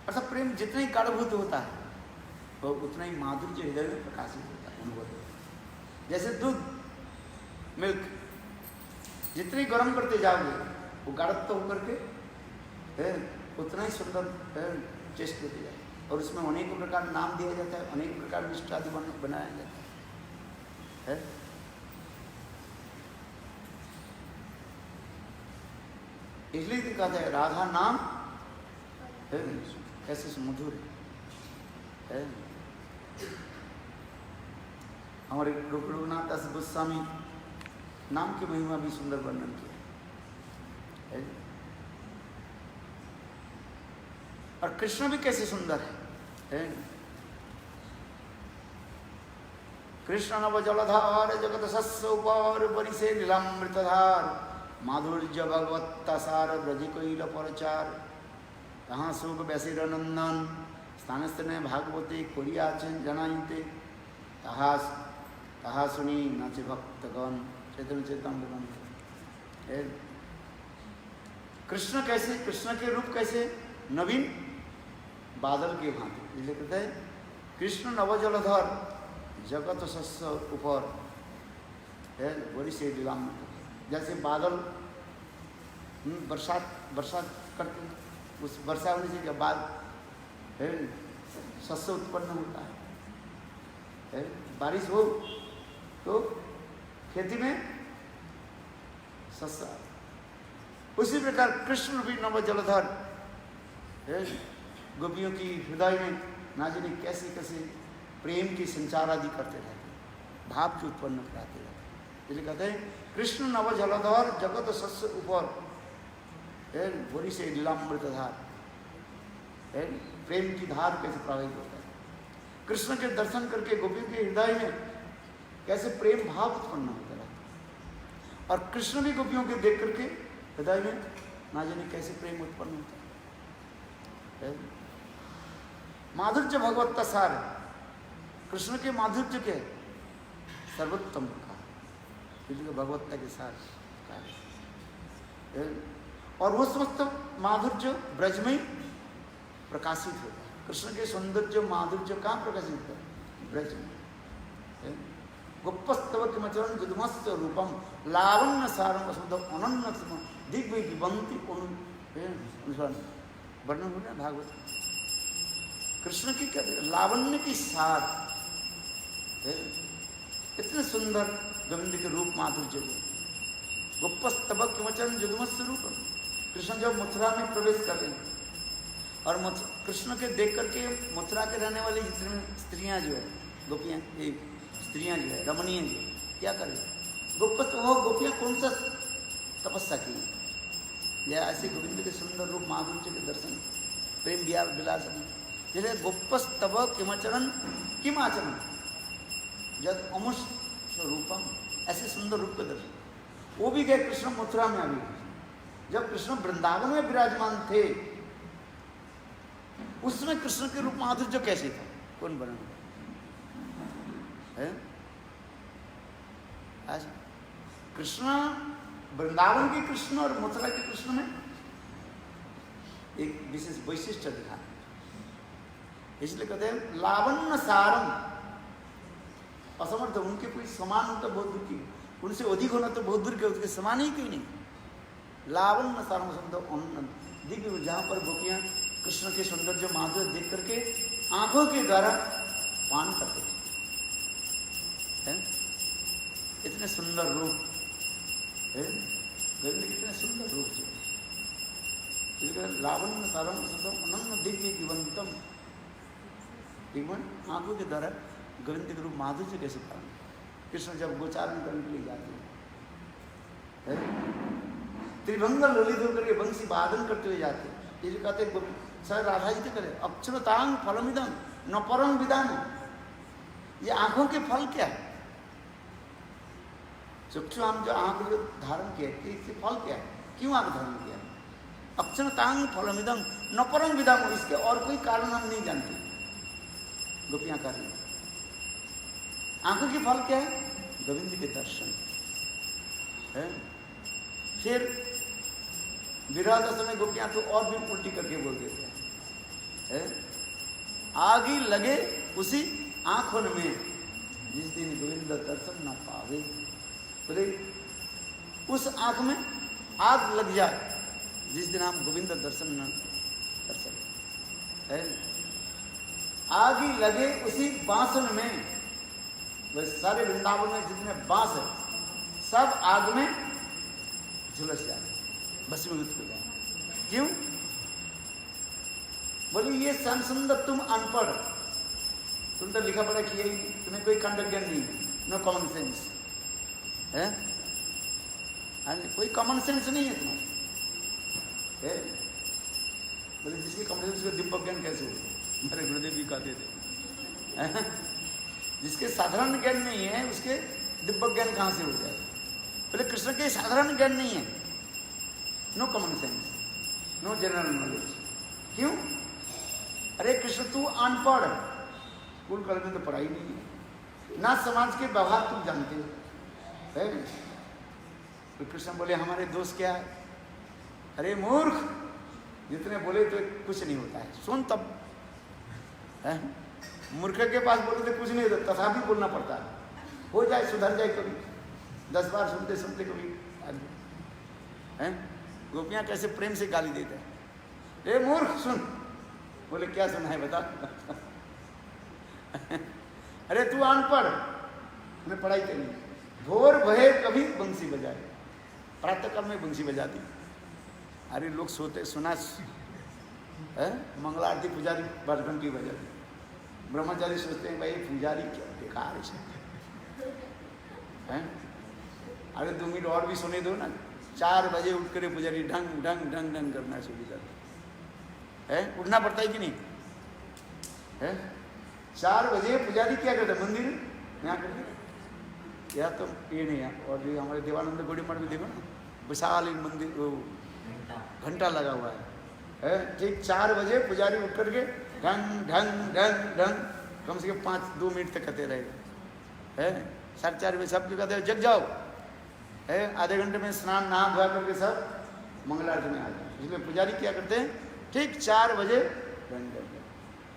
अर्थात प्रेम जितना ही गाढ़भूत होता है वो उतना ही माधुर्य हृदय में प्रकाशित होता है, अनुभव होता है। जैसे दूध, मिल्क जितनी गर्म करते जाओगे वो गाढ़त्व होकर के उतना ही सुंदर टेस्ट होती जाए, और उसमें अनेक प्रकार नाम दिया जाता है, अनेक प्रकार मिष्ट आदि बनाया जाता है। इसलिए तो कहते हैं राधा नाम कैसे मधुर है। हमारे रघुनाथ दास गोस्वामी नाम की महिमा भी सुंदर वर्णन किया है। और कृष्ण भी कैसे सुंदर है। कृष्ण नव जलधार जगत सस्य उपार परिसे लीलामृतधार, माधुर्य भगवत्ता सार ब्रज कोइल परचार, कहाँ शोक बैसिर नंदन स्थान स्थान भागवते कोरियाचन जनाइते, कहा सुनी नाचे भक्तगण चैतन्य चैतन्य। कृष्ण कैसे, कृष्ण के रूप कैसे नवीन बादल के भांति, इसलिए कहते हैं कृष्ण नवजलधर जगत सस्य ऊपर बड़ी से लीलाम, जैसे बादल बरसात करते उस वर्षा होने से जब बाद शस्य उत्पन्न होता है, बारिश हो तो खेती में शस्य। उसी प्रकार कृष्ण भी नव जलधर गोपियों की हृदय में ना जाने कैसे कैसे प्रेम की संचार आदि करते रहते, भाव की उत्पन्न कराते रहते। इसलिए कहते हैं कृष्ण नव जलधर जगत सस्य ऊपर बोरी से लीलामृतधार, प्रेम की धार कैसे प्रवाहित होता है। कृष्ण के दर्शन करके गोपियों के हृदय में कैसे प्रेम भाव उत्पन्न होता है, और कृष्ण भी गोपियों के देख करके हृदय में ना जाने कैसे प्रेम उत्पन्न होता है। माधुर्य भगवत्ता सार, कृष्ण के माधुर्य के सर्वोत्तम का भगवत्ता के सार का, और वो समस्त माधुर्य ब्रज में प्रकाशित होता है। कृष्ण के सौंदर्य माधुर्य कहाँ प्रकाशित होता है, ब्रज में। गोपस्तव किमचरण जुदमस्त रूपम लावण्य सारम वसुध अनन्य दिग्वै विबंती अनुसरण, वर्णन हो रहा है भागवत। कृष्ण की क्या लावण्य की सार, इतने सुंदर गोविंद के रूप माधुर्य में। गोपस्तव किमचरण जुदमस्त रूपम, कृष्ण जब मथुरा में प्रवेश कर रहे हैं और कृष्ण के देख करके मथुरा के रहने वाली जितनी स्त्रियां जो है, गोपियां, ये स्त्रियां जो है रमणीय जो है, क्या कर रही गोपस्त, वो गोपियां कौन सा तपस्या की या ऐसे गोविंद के सुंदर रूप माधुर्य के दर्शन प्रेम विलास, जैसे गोपस्तव किमचरण किम आचरण जब अमुष रूपम, ऐसे सुंदर रूप के दर्शन। वो भी गए कृष्ण मथुरा में। अभी जब कृष्ण वृंदावन में विराजमान थे उसमें कृष्ण के रूप माधुर्य कैसे था, कौन वर्णन है। आज कृष्ण वृंदावन के कृष्ण और मथुरा के कृष्ण में एक विशेष वैशिष्ट दिखा, इसलिए कहते हैं लावण्य सारम, असमर्थ, उनके कोई समान हो तो बहुत दूर की, उनसे अधिक होना तो बहुत दूर के, उसके समान ही क्यों नहीं। लावण्य सारम शब्द दिव्य, जहाँ पर गोपियाँ कृष्ण के सौंदर्य माधुर्य देख करके आंखों के द्वारा पान करते हैं। इतने सुंदर रूप है, कितने सुंदर रूप है। इसलिए लावण्य सारम शब्द अनन्य दिव्य जीवंतम, जीवन आंखों के द्वारा गोविंद के रूप माधुर्य कैसे पालन। कृष्ण जब गोचारण करने के लिए जाते हैं त्रिभंग ललित होकर के बंसी वादन करते हुए जाते। ये जो कहते सर राधा जी के करे अक्षरतांग फलमिदम न परम विदान, ये आंखों के फल क्या है? चक्षु हम जो आंख जो धारण किया इसके फल क्या है? क्यों आंख धारण किया? अक्षरतांग फलमिदम न परम विदान, इसके और कोई कारण हम नहीं जानते। गोपियां कर रही आंखों के फल क्या है? गोविंद के दर्शन है। फिर विरह दशा में गोपियां तो और भी उल्टी करके बोल देते हैं, आग ही लगे उसी आंखों में जिस दिन गोविंद दर्शन न पावे। बोले उस आंख में आग लग जाए जिस दिन हम गोविंद दर्शन न कर सके। आग ही लगे उसी बांसन में, वह सारे वृंदावन में जितने बांस है सब आग में झुलस जाए, भस्मीभूत हो जाए। क्यों? बोले ये श्याम सुंदर तुम अनपढ़, तुम तो लिखा पढ़ा किया ही, तुम्हें कोई कंडक्ट ज्ञान नहीं, नो कॉमन सेंस है, कोई कॉमन सेंस नहीं है तुम्हारे। बोले जिसके कॉमन सेंस उसको दिव्य ज्ञान कैसे हो? हमारे गुरुदेव भी कहते थे जिसके साधारण ज्ञान नहीं है उसके दिव्य ज्ञान कहां से हो जाए? बोले कृष्ण के साधारण ज्ञान नहीं है, no common sense, no general knowledge. क्यों? अरे कृष्ण तू अनपढ़, स्कूल कॉलेज में तो पढ़ाई नहीं है, ना समाज के व्यवहार तुम जानते हो। तो कृष्ण बोले हमारे दोस्त क्या है? अरे मूर्ख, जितने बोले तो कुछ नहीं होता है, सुन तब है? मूर्ख के पास बोले तो कुछ नहीं होता, तथापि बोलना पड़ता है, हो जाए सुधर जाए कभी, 10 बार सुनते सुनते कभी हैं। गोपियां कैसे प्रेम से गाली देते हैं, ए मूर्ख सुन। बोले क्या सुना है बता अरे तू अनपढ़, मैं पढ़ाई करी, भोर भये कभी बंसी बजाए, प्रातःकाल में बंसी बजा दी। अरे लोग सोते सुना मंगला आरती पुजारी 12 घंटी बजा दी। ब्रह्मचारी सोचते हैं भाई पुजारी क्या बेकार है, अरे 2 मिनट और भी सुने दो ना। 4 बजे उठ कर पुजारी ढंग ढंग ढंग ढंग करना शुरू कर है, उठना पड़ता है कि नहीं है? 4 बजे पुजारी क्या करता है? मंदिर यहाँ करते या तो ये नहीं है। और भी हमारे देवानंद गौड़ी मठ में देखो ना, विशाल मंदिर, वो घंटा लगा हुआ है। ठीक 4 बजे पुजारी उठ करके ढंग ढंग ढंग ढंग कम से कम 5-2 मिनट तक कहते रहेगा। 4:30 बजे सब कहते जग जाओ है, आधे घंटे में स्नान नहा धोआ करके सब मंगलारती में आ जाए। इसलिए पुजारी क्या करते हैं, ठीक 4 बजे बंद कर दिया।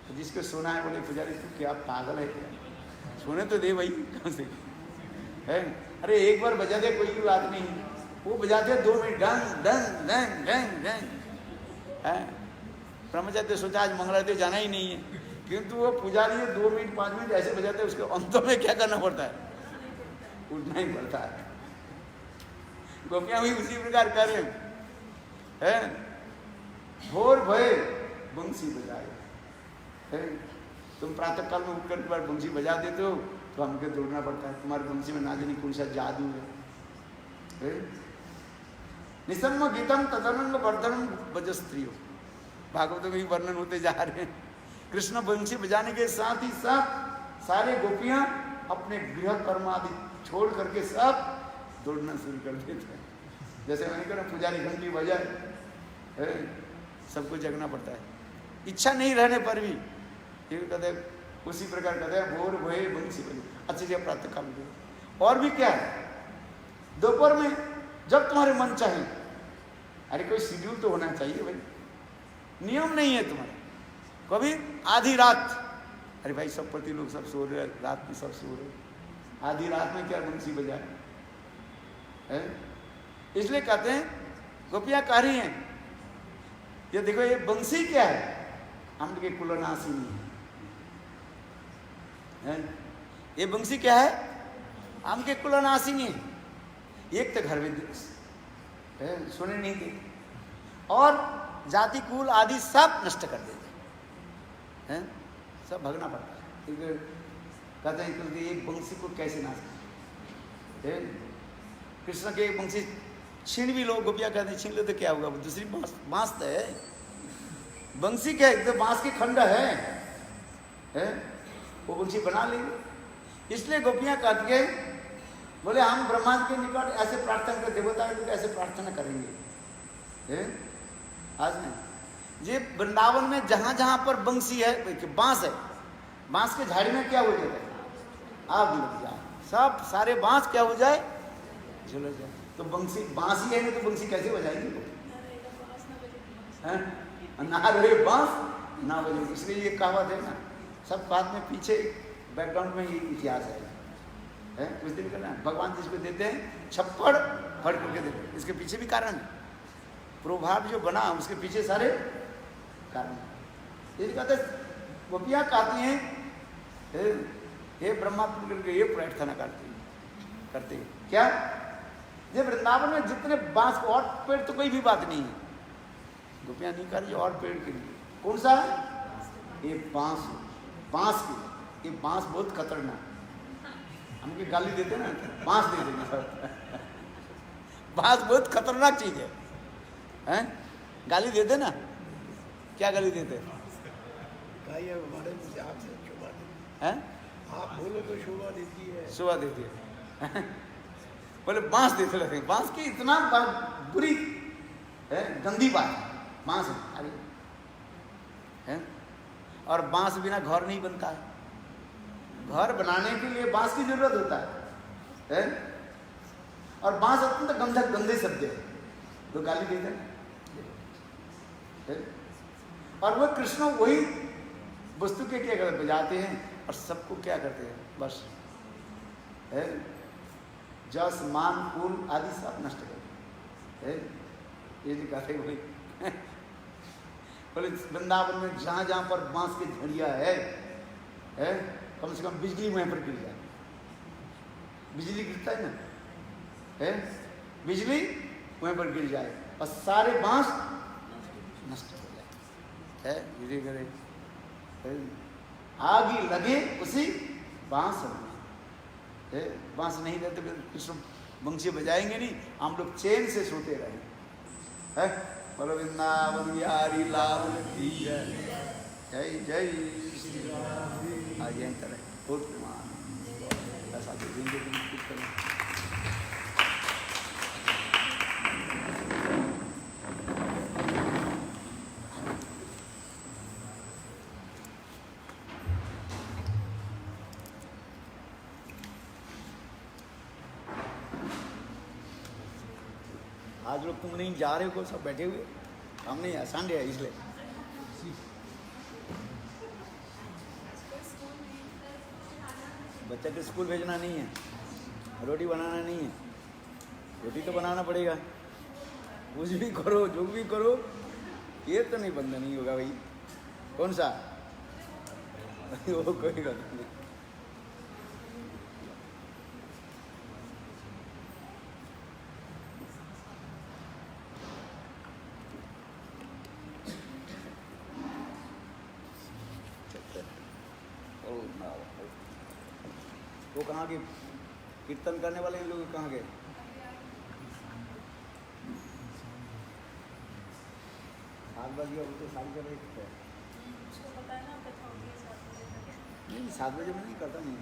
तो जिसको सोना है बोले पुजारी तू क्या पागल है क्या, सोने तो दे भाई, कहाँ से है? अरे एक बार बजा दे, कोई बात नहीं, वो बजाते 2 मिनट ढंग ढंग ढंग ढंग ढंग है। ब्रह्मचारी सोचा आज मंगलारती जाना ही नहीं है, किंतु वो पुजारी 2 मिनट 5 मिनट ऐसे बजाते हैं, उसके अंत में क्या करना पड़ता है? उठना ही पड़ता है। गोपियां भी उसी प्रकार कर रहे हैं, भोर भये बंसी बजाए। तुम प्रातः काल में उठकर के बाद बंसी बजा देते हो तो हमको दौड़ना पड़ता है, तुम्हारी बंसी में ना जाने कौन सा जादू है। निसम्म गीतम तदनंग वर्धनम भज स्त्रियों, भागवत में भी वर्णन होते जा रहे हैं। कृष्ण बंसी बजाने के साथ ही साथ सारे गोपियां अपने गृह कर्म आदि छोड़ करके सब दौड़ना शुरू कर देते हैं। जैसे मैंने कहा पुजारी घंटी बजाए, सबको जगना पड़ता है, इच्छा नहीं रहने पर भी। ये कहते उसी प्रकार कहते हैं भोर भये बंसी बजे, अच्छे से प्रातः काल में। और भी क्या है, दोपहर में जब तुम्हारे मन चाहे। अरे कोई शेड्यूल तो होना चाहिए भाई, नियम नहीं है तुम्हारा। कभी आधी रात, अरे भाई सब पति लोग सब सो रहे, रात में सब सो रहे, आधी रात में क्या बंसी बजाए है? इसलिए कहते हैं गोपियां कह रही हैं, ये देखो ये बंसी क्या है, हम के कुलनासिनी है। ये बंसी क्या है, हम के कुलनासिनी है। एक तो घर में सोने नहीं देते और जाति कुल आदि सब नष्ट कर देते हैं, सब भगना पड़ता है। कहते हैं कि एक बंसी को कैसे नाश करें? कृष्ण के एक बंसी छीन भी लो, गोपियाँ कहते छीन लो तो क्या होगा, वो दूसरी बांस तो है, बंसी क्या है, तो बांस के खंड है? वो बंसी बना लेंगे। इसलिए गोपियाँ कहती है, बोले हम ब्रह्मा जी के निकट ऐसे प्रार्थना कर, देवता के ऐसे प्रार्थना करेंगे। आज नहीं, ये वृंदावन में जहां जहां पर बंसी है, बांस है, बांस के झाड़ी में क्या हो जाता है, आग लग जाए, सब सारे बांस क्या हो जाए, झुलस जाए। तो बंसी बांस ही है नहीं तो बंसी कैसे बजाएगी वो? ना रहे बांस ना बजे। इसलिए ये कहावत है ना, सब बात में पीछे बैकग्राउंड में ये इतिहास है। कुछ दिन करना, भगवान जिसको देते हैं छप्पड़ फड़ करके देते हैं, इसके पीछे भी कारण है। प्रोभाव जो बना उसके पीछे सारे कारण है। ये कहते गोपियाँ कहती हैं, हे ब्रह्मा करके ये प्रार्थना करते हैं क्या, ये वृंदावन में जितने बांस को, और पेड़ तो कोई भी बात नहीं है, गोपियाँ नहीं कर रही और पेड़ के लिए। कौन सा? ये बांस के, ये बांस बहुत खतरनाक, हमके गाली देते ना, बांस दे देंगे बांस बहुत खतरनाक चीज है, गाली देते ना, क्या गाली देते हैं? आप बोलो तो शोभा देती है, शोभा देती है बोले बांस देते रहते, बांस की इतना बुरी है, गंदी बात बांस है। अरे और बांस बिना घर नहीं बनता है, घर बनाने के लिए बांस की जरूरत होता है? और बांस अत्यंत गंदे शब्द है, तो गाली देते हैं। और वो कृष्ण वही वस्तु के क्या करते, बजाते हैं और सबको क्या करते हैं, बस जस मान कुल आदि सब नष्ट करते हैं। ये जो कहते हैं वही बोले वृंदावन में जहाँ जहाँ पर बांस की झड़िया है, कम से कम बिजली वहीं पर गिर जाए, बिजली गिरता है ना, बिजली वहीं पर गिर जाए और सारे बांस नष्ट हो जाए, धीरे धीरे आग ही लगे उसी बांस में। बांस नहीं रहते कृष्ण बंसी बजाएंगे नहीं, हम लोग चैन से सोते रहेंगे। बोलो वृंदावन बिहारी लाल की जय जय श्री राम। आज यहीं करें बहुत प्रमाण ऐसा जिंदगी करें। आज लोग तुम नहीं जा रहे हो, सब बैठे हुए, हम नहीं, संडे है इसलिए। बच्चा को स्कूल भेजना नहीं है, रोटी बनाना नहीं है, रोटी तो बनाना पड़ेगा, कुछ भी करो जो भी करो, ये तो नहीं बंद नहीं होगा भाई। कौन सा वो कोई बात नहीं। वो कहाँ के कीर्तन करने वाले लोग कहाँ गए? सात बजे तो साढ़े 4 बजे नहीं, 7 बजे में नहीं करता नहीं।